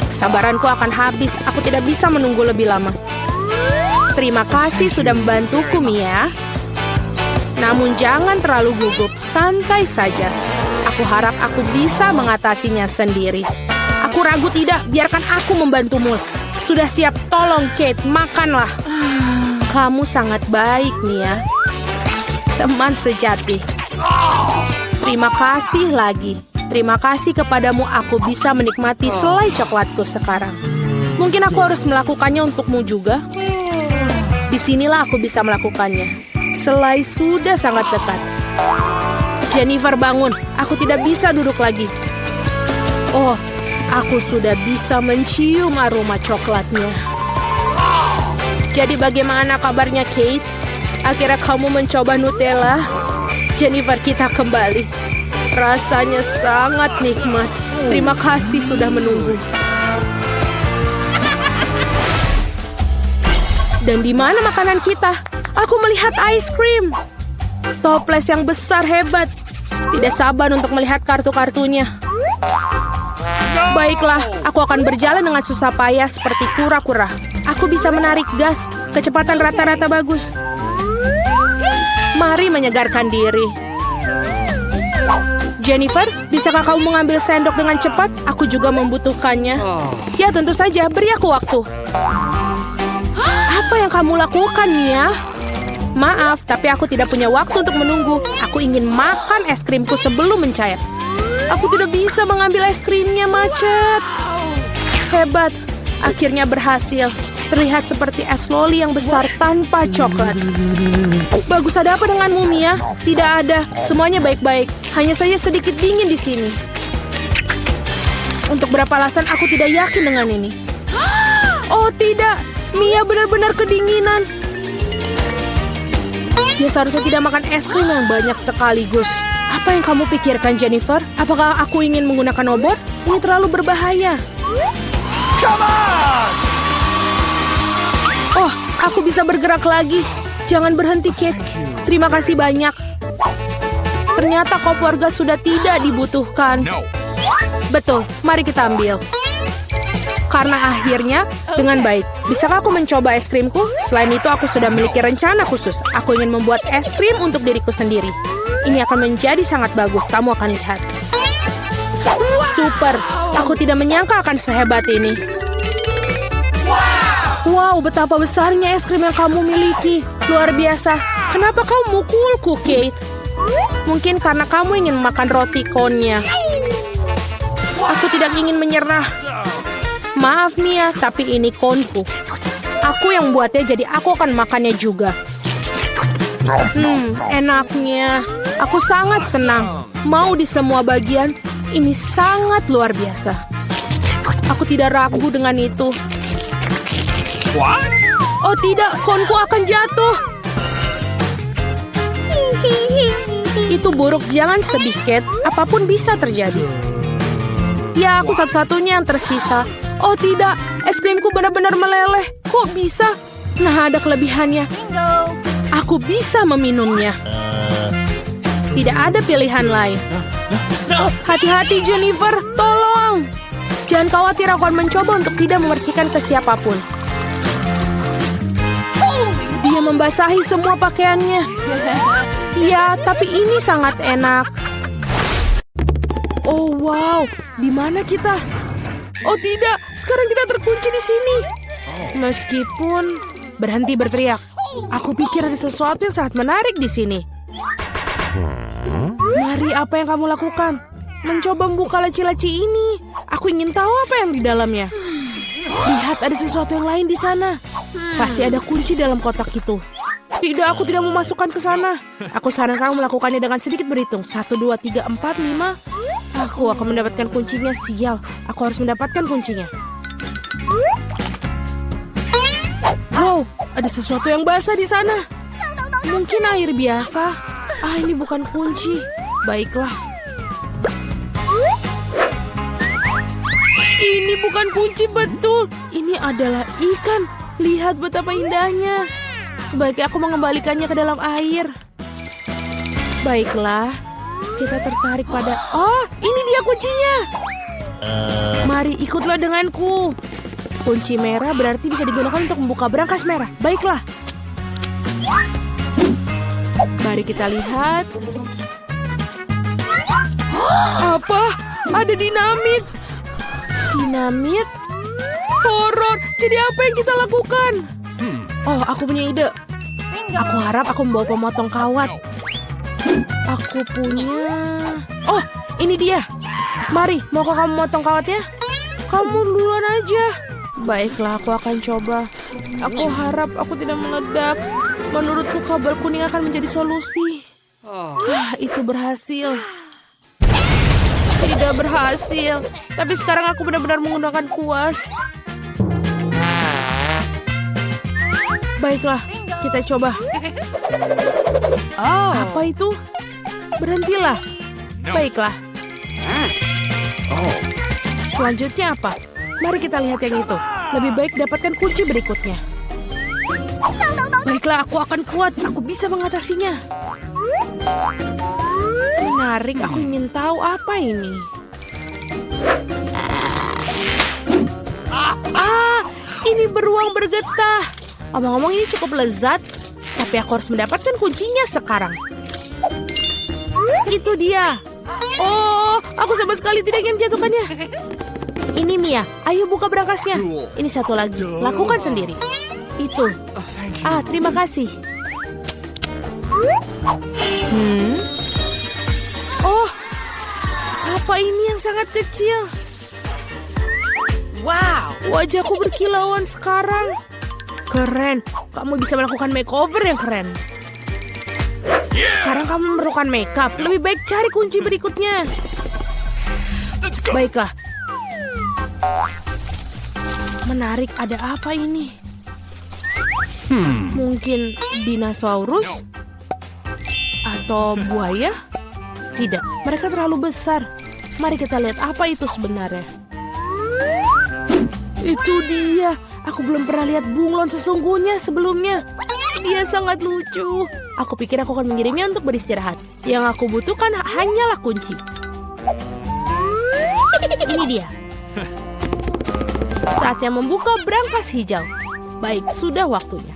Kesabaranku akan habis. Aku tidak bisa menunggu lebih lama. Terima kasih sudah membantuku, Mia. Namun jangan terlalu gugup, santai saja. Aku harap aku bisa mengatasinya sendiri. Aku ragu tidak, biarkan aku membantumu. Sudah siap, tolong Kate, makanlah. Kamu sangat baik, Mia. Teman sejati. Terima kasih lagi. Terima kasih kepadamu aku bisa menikmati selai coklatku sekarang. Mungkin aku harus melakukannya untukmu juga. Disinilah aku bisa melakukannya. Selai sudah sangat dekat. Jennifer, bangun. Aku tidak bisa duduk lagi. Oh, aku sudah bisa mencium aroma coklatnya. Jadi bagaimana kabarnya, Kate? Akhirnya kamu mencoba Nutella? Jennifer, kita kembali. Rasanya sangat nikmat. Terima kasih sudah menunggu. Dan di mana makanan kita? Aku melihat ice cream. Toples yang besar hebat. Tidak sabar untuk melihat kartu-kartunya. Baiklah, aku akan berjalan dengan susah payah seperti kura-kura. Aku bisa menarik gas. Kecepatan rata-rata bagus. Mari menyegarkan diri. Jennifer, bisakah kamu mengambil sendok dengan cepat? Aku juga membutuhkannya. Ya, tentu saja. Beri aku waktu. Apa yang kamu lakukan, Mia? Maaf, tapi aku tidak punya waktu untuk menunggu. Aku ingin makan es krimku sebelum mencair. Aku tidak bisa mengambil es krimnya, macet. Hebat, akhirnya berhasil. Terlihat seperti es loli yang besar tanpa coklat. Bagus, ada apa denganmu, Mia? Tidak ada, semuanya baik-baik. Hanya saja sedikit dingin di sini. Untuk berapa alasan aku tidak yakin dengan ini. Oh tidak, Mia benar-benar kedinginan. Dia seharusnya tidak makan es krim yang banyak sekaligus. Apa yang kamu pikirkan, Jennifer? Apakah aku ingin menggunakan obor? Ini terlalu berbahaya. Oh, aku bisa bergerak lagi. Jangan berhenti, Kate. Terima kasih banyak. Ternyata Koporga sudah tidak dibutuhkan. Betul, mari kita ambil. Karena akhirnya, dengan baik. Bisakah aku mencoba es krimku? Selain itu, aku sudah memiliki rencana khusus. Aku ingin membuat es krim untuk diriku sendiri. Ini akan menjadi sangat bagus, kamu akan lihat. Super, aku tidak menyangka akan sehebat ini. Wow, betapa besarnya es krim yang kamu miliki. Luar biasa. Kenapa kau mukulku, Kate? Mungkin karena kamu ingin makan roti konnya. Aku tidak ingin menyerah. Maaf, Mia, tapi ini konku. Aku yang buatnya, jadi aku akan makannya juga. Enaknya. Aku sangat senang. Mau di semua bagian. Ini sangat luar biasa. Aku tidak ragu dengan itu. What? Oh tidak, konku akan jatuh. Itu buruk, jangan sedih, Kate. Apapun bisa terjadi. Ya, aku satu-satunya yang tersisa. Oh tidak, es krimku benar-benar meleleh. Kok bisa? Nah, ada kelebihannya. Aku bisa meminumnya. Tidak ada pilihan lain. Hati-hati, Jennifer. Tolong. Jangan khawatir, aku akan mencoba untuk tidak memercikan ke siapapun. Dia membasahi semua pakaiannya. Ya, tapi ini sangat enak. Oh wow, di mana kita? Oh tidak, sekarang kita terkunci di sini. Meskipun berhenti berteriak, aku pikir ada sesuatu yang sangat menarik di sini. Mari, apa yang kamu lakukan? Mencoba membuka laci-laci ini. Aku ingin tahu apa yang di dalamnya. Lihat, ada sesuatu yang lain di sana. Pasti ada kunci dalam kotak itu. Tidak, aku tidak mau masukkan ke sana. Aku sarankan kamu melakukannya dengan sedikit berhitung. 1, 2, 3, 4, 5. Aku akan mendapatkan kuncinya, sial. Aku harus mendapatkan kuncinya. Wow, ada sesuatu yang basah di sana. Mungkin air biasa. Ini bukan kunci. Baiklah. Ini bukan kunci betul. Ini adalah ikan. Lihat betapa indahnya. Sebaiknya aku mengembalikannya ke dalam air. Baiklah. Kita tertarik pada... Oh, ini dia kuncinya. Mari ikutlah denganku. Kunci merah berarti bisa digunakan untuk membuka brankas merah. Baiklah. Mari kita lihat. Apa? Ada dinamit. Dinamit? Horor. Jadi apa yang kita lakukan? Oh, aku punya ide. Aku harap aku membawa pemotong kawat. Aku punya... Oh, ini dia. Mari, maukah kamu motong kawatnya? Kamu duluan aja. Baiklah, aku akan coba. Aku harap aku tidak meledak. Menurutku kabel kuning akan menjadi solusi. Itu berhasil. Tidak berhasil. Tapi sekarang aku benar-benar menggunakan kuas. Baiklah, kita coba. Apa itu? Berhentilah. Baiklah. Selanjutnya apa? Mari kita lihat yang itu. Lebih baik dapatkan kunci berikutnya. Baiklah, aku akan kuat. Aku bisa mengatasinya. Menarik, aku ingin tahu apa ini. Ini beruang bergetah. Omong-omong ini cukup lezat. Tapi aku harus mendapatkan kuncinya sekarang. Itu dia. Oh, aku sama sekali tidak ingin jatuhkannya. Ini Mia, ayo buka brankasnya. Ini satu lagi, lakukan sendiri. Itu. Terima kasih. Oh, apa ini yang sangat kecil? Wow, wajahku berkilauan sekarang. Keren, kamu bisa melakukan makeover yang keren. Sekarang kamu memerlukan makeup. Lebih baik cari kunci berikutnya. Baiklah. Menarik, ada apa ini? Mungkin dinosaurus? Atau buaya? Tidak, mereka terlalu besar. Mari kita lihat apa itu sebenarnya. Itu dia. Aku belum pernah lihat bunglon sesungguhnya sebelumnya. Dia sangat lucu. Aku pikir aku akan mengirimnya untuk beristirahat. Yang aku butuhkan hanyalah kunci. Ini dia. Saatnya membuka brankas hijau. Baik, sudah waktunya.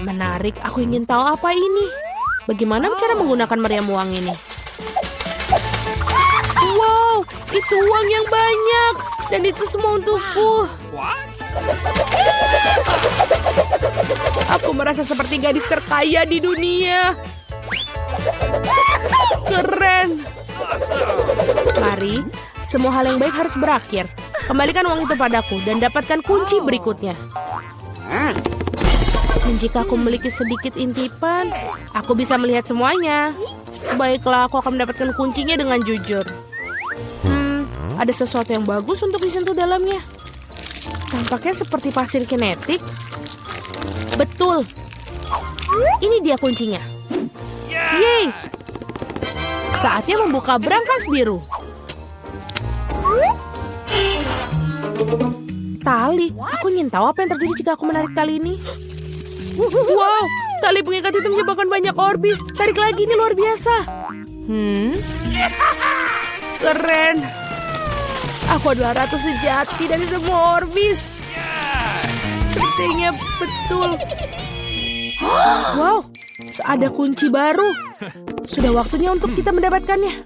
Menarik, aku ingin tahu apa ini. Bagaimana cara menggunakan meriam uang ini? Wow, itu uang yang banyak. Dan itu semua untukku. Aku merasa seperti gadis terkaya di dunia. Keren. Mari, semua hal yang baik harus berakhir. Kembalikan uang itu padaku dan dapatkan kunci berikutnya. Dan jika aku memiliki sedikit intipan, aku bisa melihat semuanya. Baiklah, aku akan mendapatkan kuncinya dengan jujur. Ada sesuatu yang bagus untuk disentuh dalamnya. Tampaknya seperti pasir kinetik. Betul. Ini dia kuncinya. Yeay. Saatnya membuka brankas biru. Tali. Aku ingin tahu apa yang terjadi jika aku menarik tali ini. Wow, tali pengikat itu menyebabkan banyak orbis. Tarik lagi, ini luar biasa. Keren. Aku adalah ratu sejati dari semua orbis. Sepertinya betul. Wow, ada kunci baru. Sudah waktunya untuk kita mendapatkannya.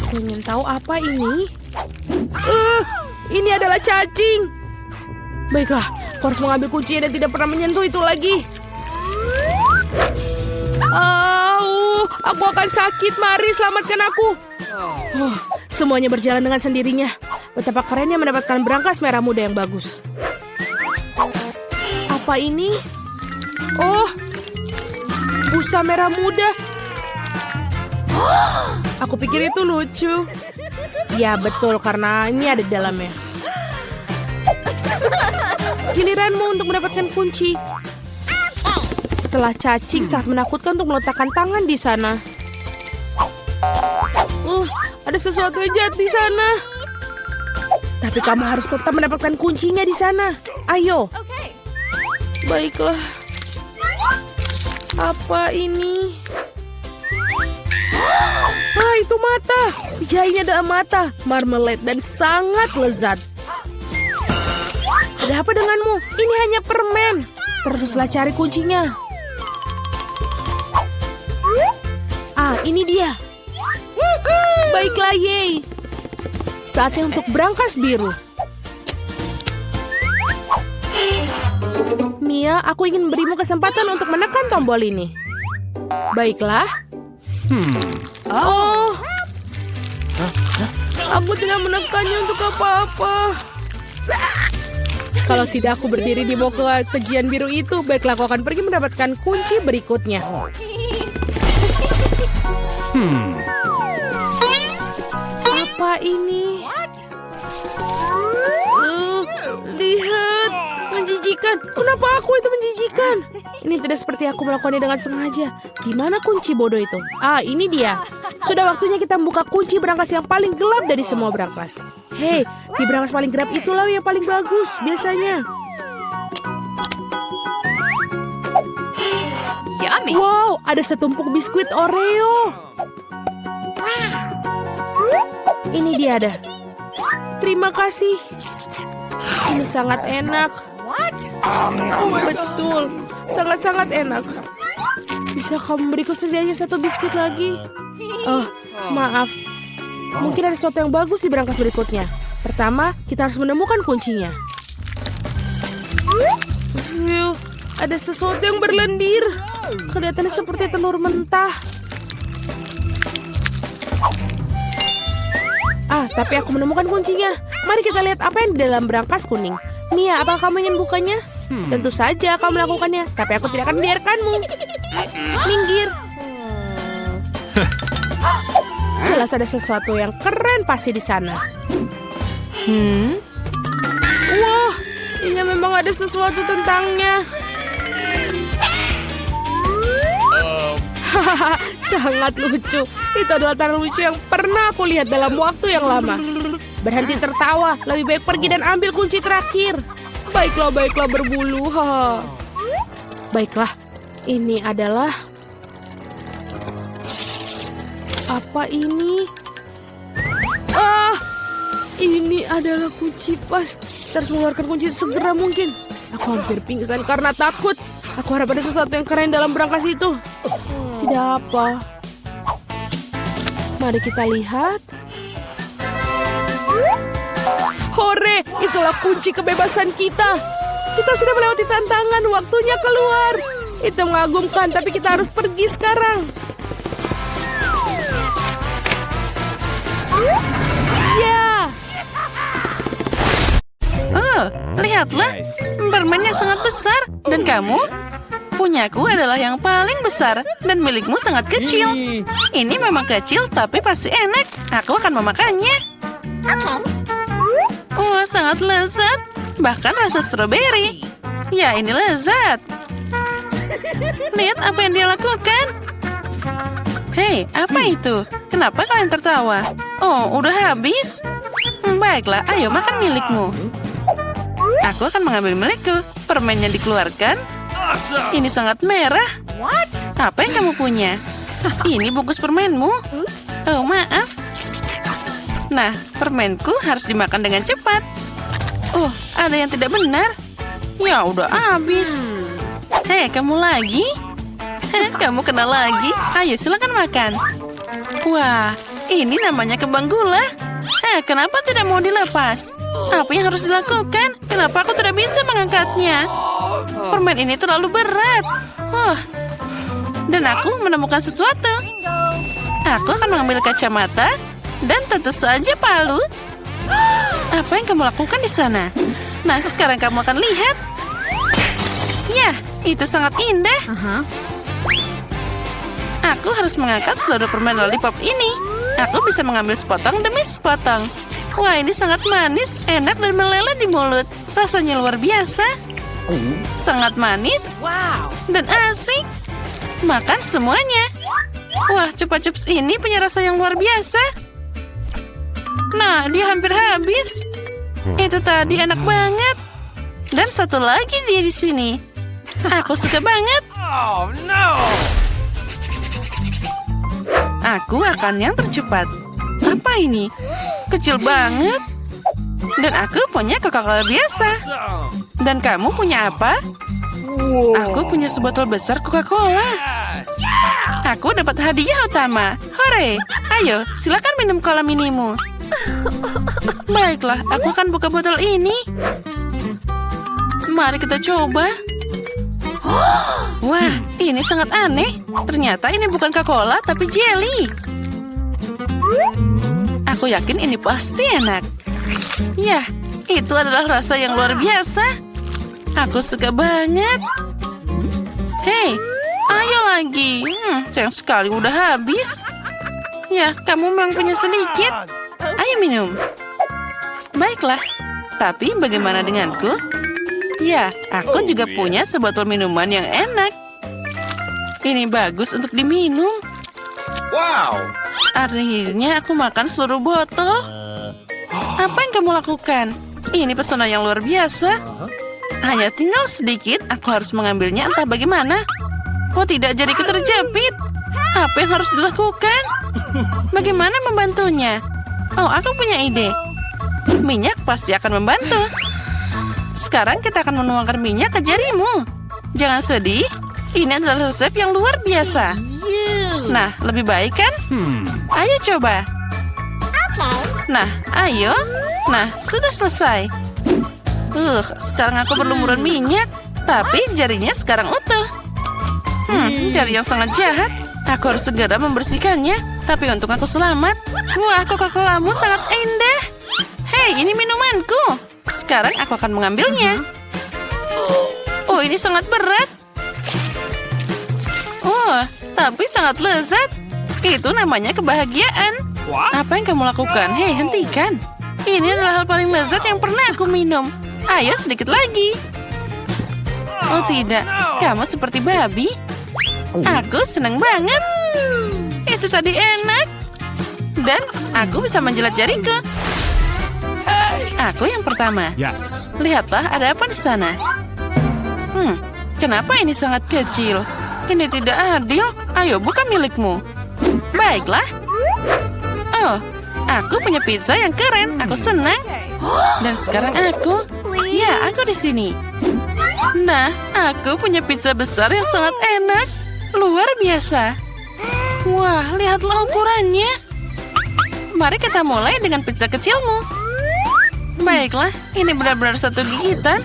Aku ingin tahu apa ini. Ini adalah cacing. Baiklah, aku harus mengambil kuncinya dan tidak pernah menyentuh itu lagi. Aku akan sakit. Mari selamatkan aku. Semuanya berjalan dengan sendirinya. Betapa kerennya mendapatkan brankas merah muda yang bagus. Apa ini? Oh, busa merah muda. Aku pikir itu lucu. Ya betul, karena ini ada di dalamnya. giliranmu untuk mendapatkan kunci. Setelah cacing sangat menakutkan untuk meletakkan tangan di sana. Ada sesuatu yang jahat di sana. Tapi kamu harus tetap mendapatkan kuncinya di sana. Ayo. Baiklah. Apa ini? Itu mata. Ya, ini adalah mata. Marmalade dan sangat lezat. Ada apa denganmu? Ini hanya permen. Teruslah cari kuncinya. Ini dia. Baiklah, Yey. Saatnya untuk berangkas biru. Mia, aku ingin berimu kesempatan untuk menekan tombol ini. Baiklah. Aku tidak menekannya untuk apa-apa. Kalau tidak aku berdiri di bawah kejian biru itu, baiklah aku akan pergi mendapatkan kunci berikutnya. Apa ini? Lihat, menjijikan. Kenapa aku itu menjijikan? Ini tidak seperti aku melakukannya dengan sengaja. Di mana kunci bodoh itu? Ini dia. Sudah waktunya kita membuka kunci berangkas yang paling gelap dari semua berangkas. Hei, di berangkas paling gelap itulah yang paling bagus biasanya. Yummy. Wow, ada setumpuk biskuit Oreo. Ini dia ada. Terima kasih. Ini sangat enak. Betul, sangat-sangat enak. Bisa kamu beriku setidaknya satu biskuit lagi? Maaf. Mungkin ada sesuatu yang bagus di berangkas berikutnya. Pertama, kita harus menemukan kuncinya. Ada sesuatu yang berlendir. Kelihatannya seperti telur mentah. Tapi aku menemukan kuncinya. Mari kita lihat apa yang di dalam berangkas kuning. Mia, apakah kamu ingin bukanya? Tentu saja kamu melakukannya, tapi aku tidak akan membiarkanmu. Minggir. Jelas ada sesuatu yang keren pasti di sana. Wah, ini memang ada sesuatu tentangnya. Sangat lucu. Itu adalah tarian lucu yang pernah aku lihat dalam waktu yang lama. Berhenti tertawa. Lebih baik pergi dan ambil kunci terakhir. Baiklah berbulu. Baiklah. Ini adalah... Apa ini? Ini adalah kunci pas. Kita harus mengeluarkan kunci segera mungkin. Aku hampir pingsan karena takut. Aku harap ada sesuatu yang keren dalam berangkas itu. Tidak apa. Mari kita lihat. Hore, itulah kunci kebebasan kita. Kita sudah melewati tantangan, waktunya keluar. Itu mengagumkan, tapi kita harus pergi sekarang. Ya. Lihatlah, permen yang sangat besar. Dan kamu? Punyaku adalah yang paling besar dan milikmu sangat kecil. Ini memang kecil tapi pasti enak. Aku akan memakannya. Wah, sangat lezat. Bahkan rasa stroberi. Ya, ini lezat. Lihat apa yang dia lakukan. Hei, apa itu? Kenapa kalian tertawa? Oh, udah habis? Baiklah, ayo makan milikmu. Aku akan mengambil milikku. Permennya dikeluarkan. Ini sangat merah. Apa yang kamu punya? Ini bungkus permenmu. Oh, maaf. Nah, permenku harus dimakan dengan cepat. Ada yang tidak benar. Ya, udah habis. Hei, kamu lagi? Kamu kena lagi. Ayo, silakan makan. Wah, ini namanya kembang gula. Kenapa tidak mau dilepas? Apa yang harus dilakukan? Kenapa aku tidak bisa mengangkatnya? Permen ini terlalu berat. Dan aku menemukan sesuatu. Aku akan mengambil kacamata dan tentu saja palu. Apa yang kamu lakukan di sana? Nah, sekarang kamu akan lihat. Ya, itu sangat indah. Aku harus mengangkat seluruh permen lollipop ini. Aku bisa mengambil sepotong demi sepotong. Wah, ini sangat manis, enak, dan meleleh di mulut. Rasanya luar biasa. Sangat manis dan asik. Makan semuanya. Wah, Chupa Chups ini punya rasa yang luar biasa. Nah, dia hampir habis. Itu tadi enak banget. Dan satu lagi dia di sini. Aku suka banget. Oh no! Aku akan yang tercepat. Apa ini? Kecil banget. Dan aku punya Coca-Cola biasa. Dan kamu punya apa? Aku punya sebotol besar Coca-Cola. Aku dapat hadiah utama. Hore! Ayo, silakan minum cola minimu. Baiklah, aku akan buka botol ini. Mari kita coba. Wah, ini sangat aneh. Ternyata ini bukan Coca-Cola, tapi jelly. Aku yakin ini pasti enak. Ya, itu adalah rasa yang luar biasa. Aku suka banget. Hei, ayo lagi. Sayang sekali udah habis. Ya, kamu memang punya sedikit. Ayo minum. Baiklah, tapi bagaimana denganku? Ya, aku juga punya sebotol minuman yang enak. Ini bagus untuk diminum. Wow! Akhirnya aku makan seluruh botol. Apa yang kamu lakukan? Ini pesona yang luar biasa. Hanya tinggal sedikit, aku harus mengambilnya entah bagaimana. Oh tidak, jadiku terjepit. Apa yang harus dilakukan? Bagaimana membantunya? Oh, aku punya ide. Minyak pasti akan membantu. Sekarang kita akan menuangkan minyak ke jarimu. Jangan sedih, ini adalah resep yang luar biasa. Nah, lebih baik kan? Ayo coba. Nah, ayo. Nah, sudah selesai. Sekarang aku berlumuran minyak. Tapi jarinya sekarang utuh. Jari yang sangat jahat. Aku harus segera membersihkannya. Tapi untung aku selamat. Wah, Coca-Colamu sangat indah. Hei, ini minumanku. Sekarang aku akan mengambilnya. Oh, ini sangat berat. Oh, tapi sangat lezat. Itu namanya kebahagiaan. Apa yang kamu lakukan? Hei, hentikan. Ini adalah hal paling lezat yang pernah aku minum. Ayo sedikit lagi. Oh tidak, kamu seperti babi. Aku senang banget. Itu tadi enak. Dan aku bisa menjilat jariku. Aku yang pertama. Yes. Lihatlah, ada apa di sana? Kenapa ini sangat kecil? Ini tidak adil. Ayo, buka milikmu. Baiklah. Oh, aku punya pizza yang keren. Aku senang. Dan sekarang aku. Ya, aku di sini. Nah, aku punya pizza besar yang sangat enak. Luar biasa. Wah, lihatlah ukurannya. Mari kita mulai dengan pizza kecilmu. Baiklah, ini benar-benar satu gigitan.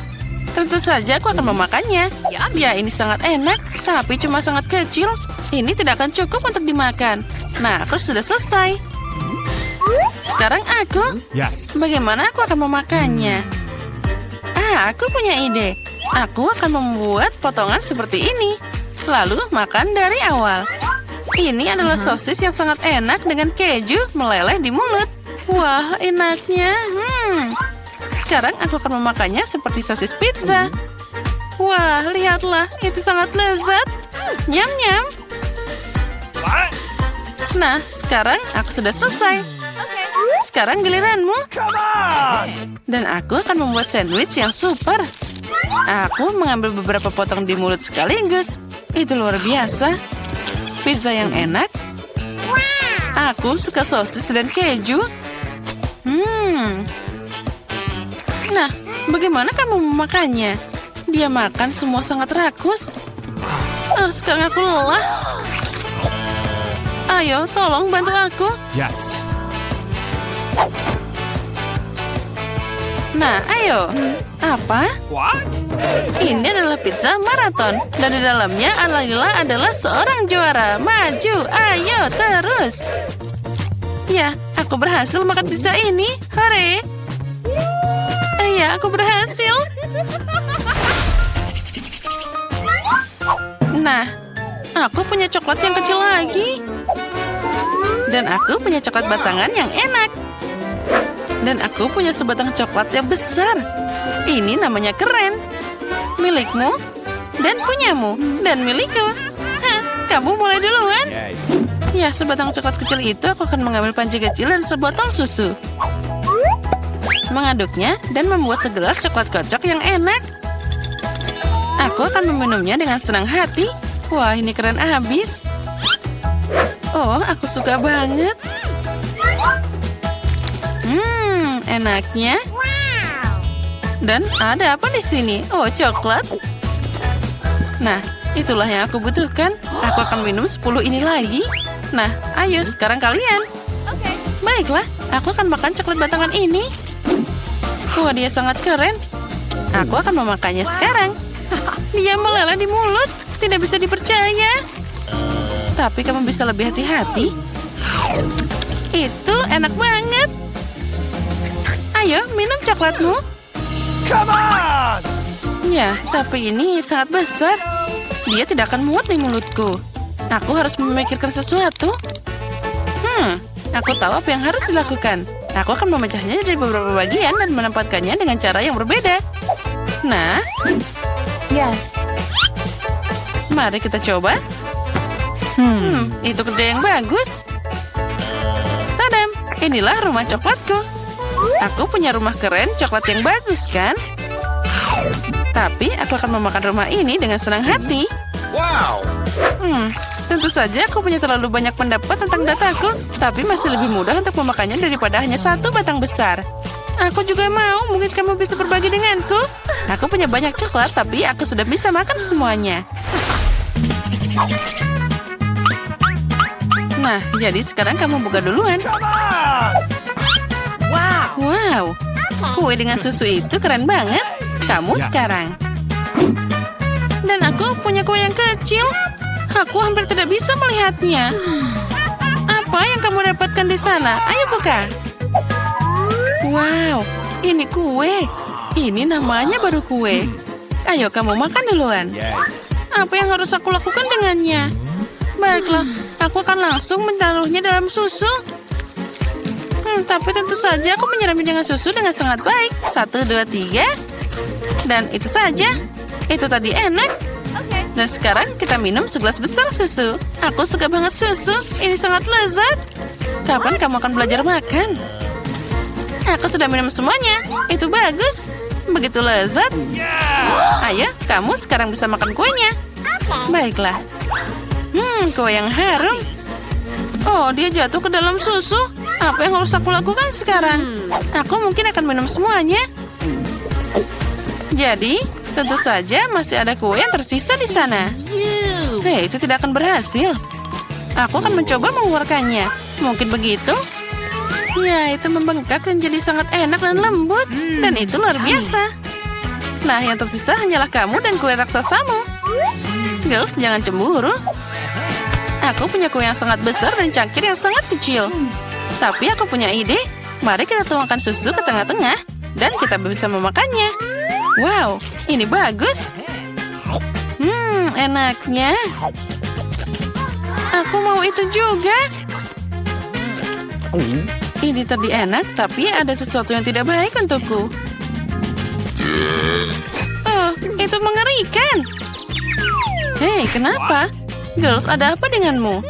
Tentu saja aku akan memakannya. Ya, ini sangat enak, tapi cuma sangat kecil. Ini tidak akan cukup untuk dimakan. Nah, aku sudah selesai. Sekarang aku. Yes. Bagaimana aku akan memakannya? Aku punya ide. Aku akan membuat potongan seperti ini. Lalu makan dari awal. Ini adalah sosis yang sangat enak dengan keju meleleh di mulut. Wah, enaknya. Sekarang aku akan memakannya seperti sosis pizza. Wah, lihatlah. Itu sangat lezat. Nyam-nyam. Nah, sekarang aku sudah selesai. Sekarang giliranmu. Dan aku akan membuat sandwich yang super. Aku mengambil beberapa potong di mulut sekaligus. Itu luar biasa. Pizza yang enak. Aku suka sosis dan keju. Nah, bagaimana kamu memakannya? Dia makan semua sangat rakus. Sekarang aku lelah. Ayo, tolong bantu aku. Yes. Nah, ayo. Apa? What? Ini adalah pizza maraton. Dan di dalamnya adalah seorang juara. Maju, ayo, terus. Ya, aku berhasil makan pizza ini. Hore. Ya, aku berhasil. Nah, aku punya coklat yang kecil lagi. Dan aku punya coklat batangan yang enak. Dan aku punya sebatang coklat yang besar. Ini namanya keren. milikmu, dan punyamu, dan milikku. Hah, kamu mulai duluan. Ya, sebatang coklat kecil itu aku akan mengambil panci kecil dan sebotol susu. Mengaduknya dan membuat segelas coklat kocok yang enak. Aku akan meminumnya dengan senang hati. Wah, ini keren abis. Oh, aku suka banget. Enaknya. Dan ada apa di sini? Oh, coklat. Nah, itulah yang aku butuhkan. Aku akan minum 10 ini lagi. Nah, ayo sekarang kalian. Baiklah, aku akan makan coklat batangan ini. Wah, dia sangat keren. Aku akan memakannya sekarang. Dia meleleh di mulut. Tidak bisa dipercaya. Tapi kamu bisa lebih hati-hati. Itu enak banget. Ayo, minum coklatmu. Come on! Ya, tapi ini sangat besar. Dia tidak akan muat di mulutku. Aku harus memikirkan sesuatu. Aku tahu apa yang harus dilakukan. Aku akan memecahnya dari beberapa bagian dan menempatkannya dengan cara yang berbeda. Nah, mari kita coba. Itu kerja yang bagus. Tadam, inilah rumah coklatku. Aku punya rumah keren coklat yang bagus, kan? Tapi aku akan memakan rumah ini dengan senang hati. Wow! Tentu saja aku punya terlalu banyak pendapat tentang dataku, tapi masih lebih mudah untuk memakannya daripada hanya satu batang besar. Aku juga mau, mungkin kamu bisa berbagi denganku. Aku punya banyak coklat, tapi aku sudah bisa makan semuanya. Nah, jadi sekarang kamu buka duluan. Wow, kue dengan susu itu keren banget. Kamu sekarang. Dan aku punya kue yang kecil. Aku hampir tidak bisa melihatnya. Apa yang kamu dapatkan di sana? Ayo buka. Wow, ini kue. Ini namanya baru kue. Ayo kamu makan duluan. Apa yang harus aku lakukan dengannya? Baiklah, aku akan langsung menaruhnya dalam susu. Tapi tentu saja aku menyiramnya dengan susu dengan sangat baik. 1, 2, 3. Dan itu saja. Itu tadi enak. Dan sekarang kita minum segelas besar susu. Aku suka banget susu. Ini sangat lezat. Kapan kamu akan belajar makan? Aku sudah minum semuanya. Itu bagus. Begitu lezat. Ayo, kamu sekarang bisa makan kuenya. Baiklah. Kue yang harum. Oh, dia jatuh ke dalam susu. Apa yang harus aku lakukan sekarang? Aku mungkin akan minum semuanya. Jadi, tentu saja masih ada kue yang tersisa di sana. Hei, itu tidak akan berhasil. Aku akan mencoba mengeluarkannya. Mungkin begitu? Ya, itu membengkak menjadi sangat enak dan lembut. Dan itu luar biasa. Nah, yang tersisa hanyalah kamu dan kue raksasamu. Girls, jangan cemburu. Aku punya kue yang sangat besar dan cangkir yang sangat kecil. Tapi aku punya ide. Mari kita tuangkan susu ke tengah-tengah. Dan kita bisa memakannya. Wow, ini bagus. Enaknya. Aku mau itu juga. Ini tadi enak, tapi ada sesuatu yang tidak baik untukku. Oh, itu mengerikan. Hei, kenapa? Girls, ada apa denganmu?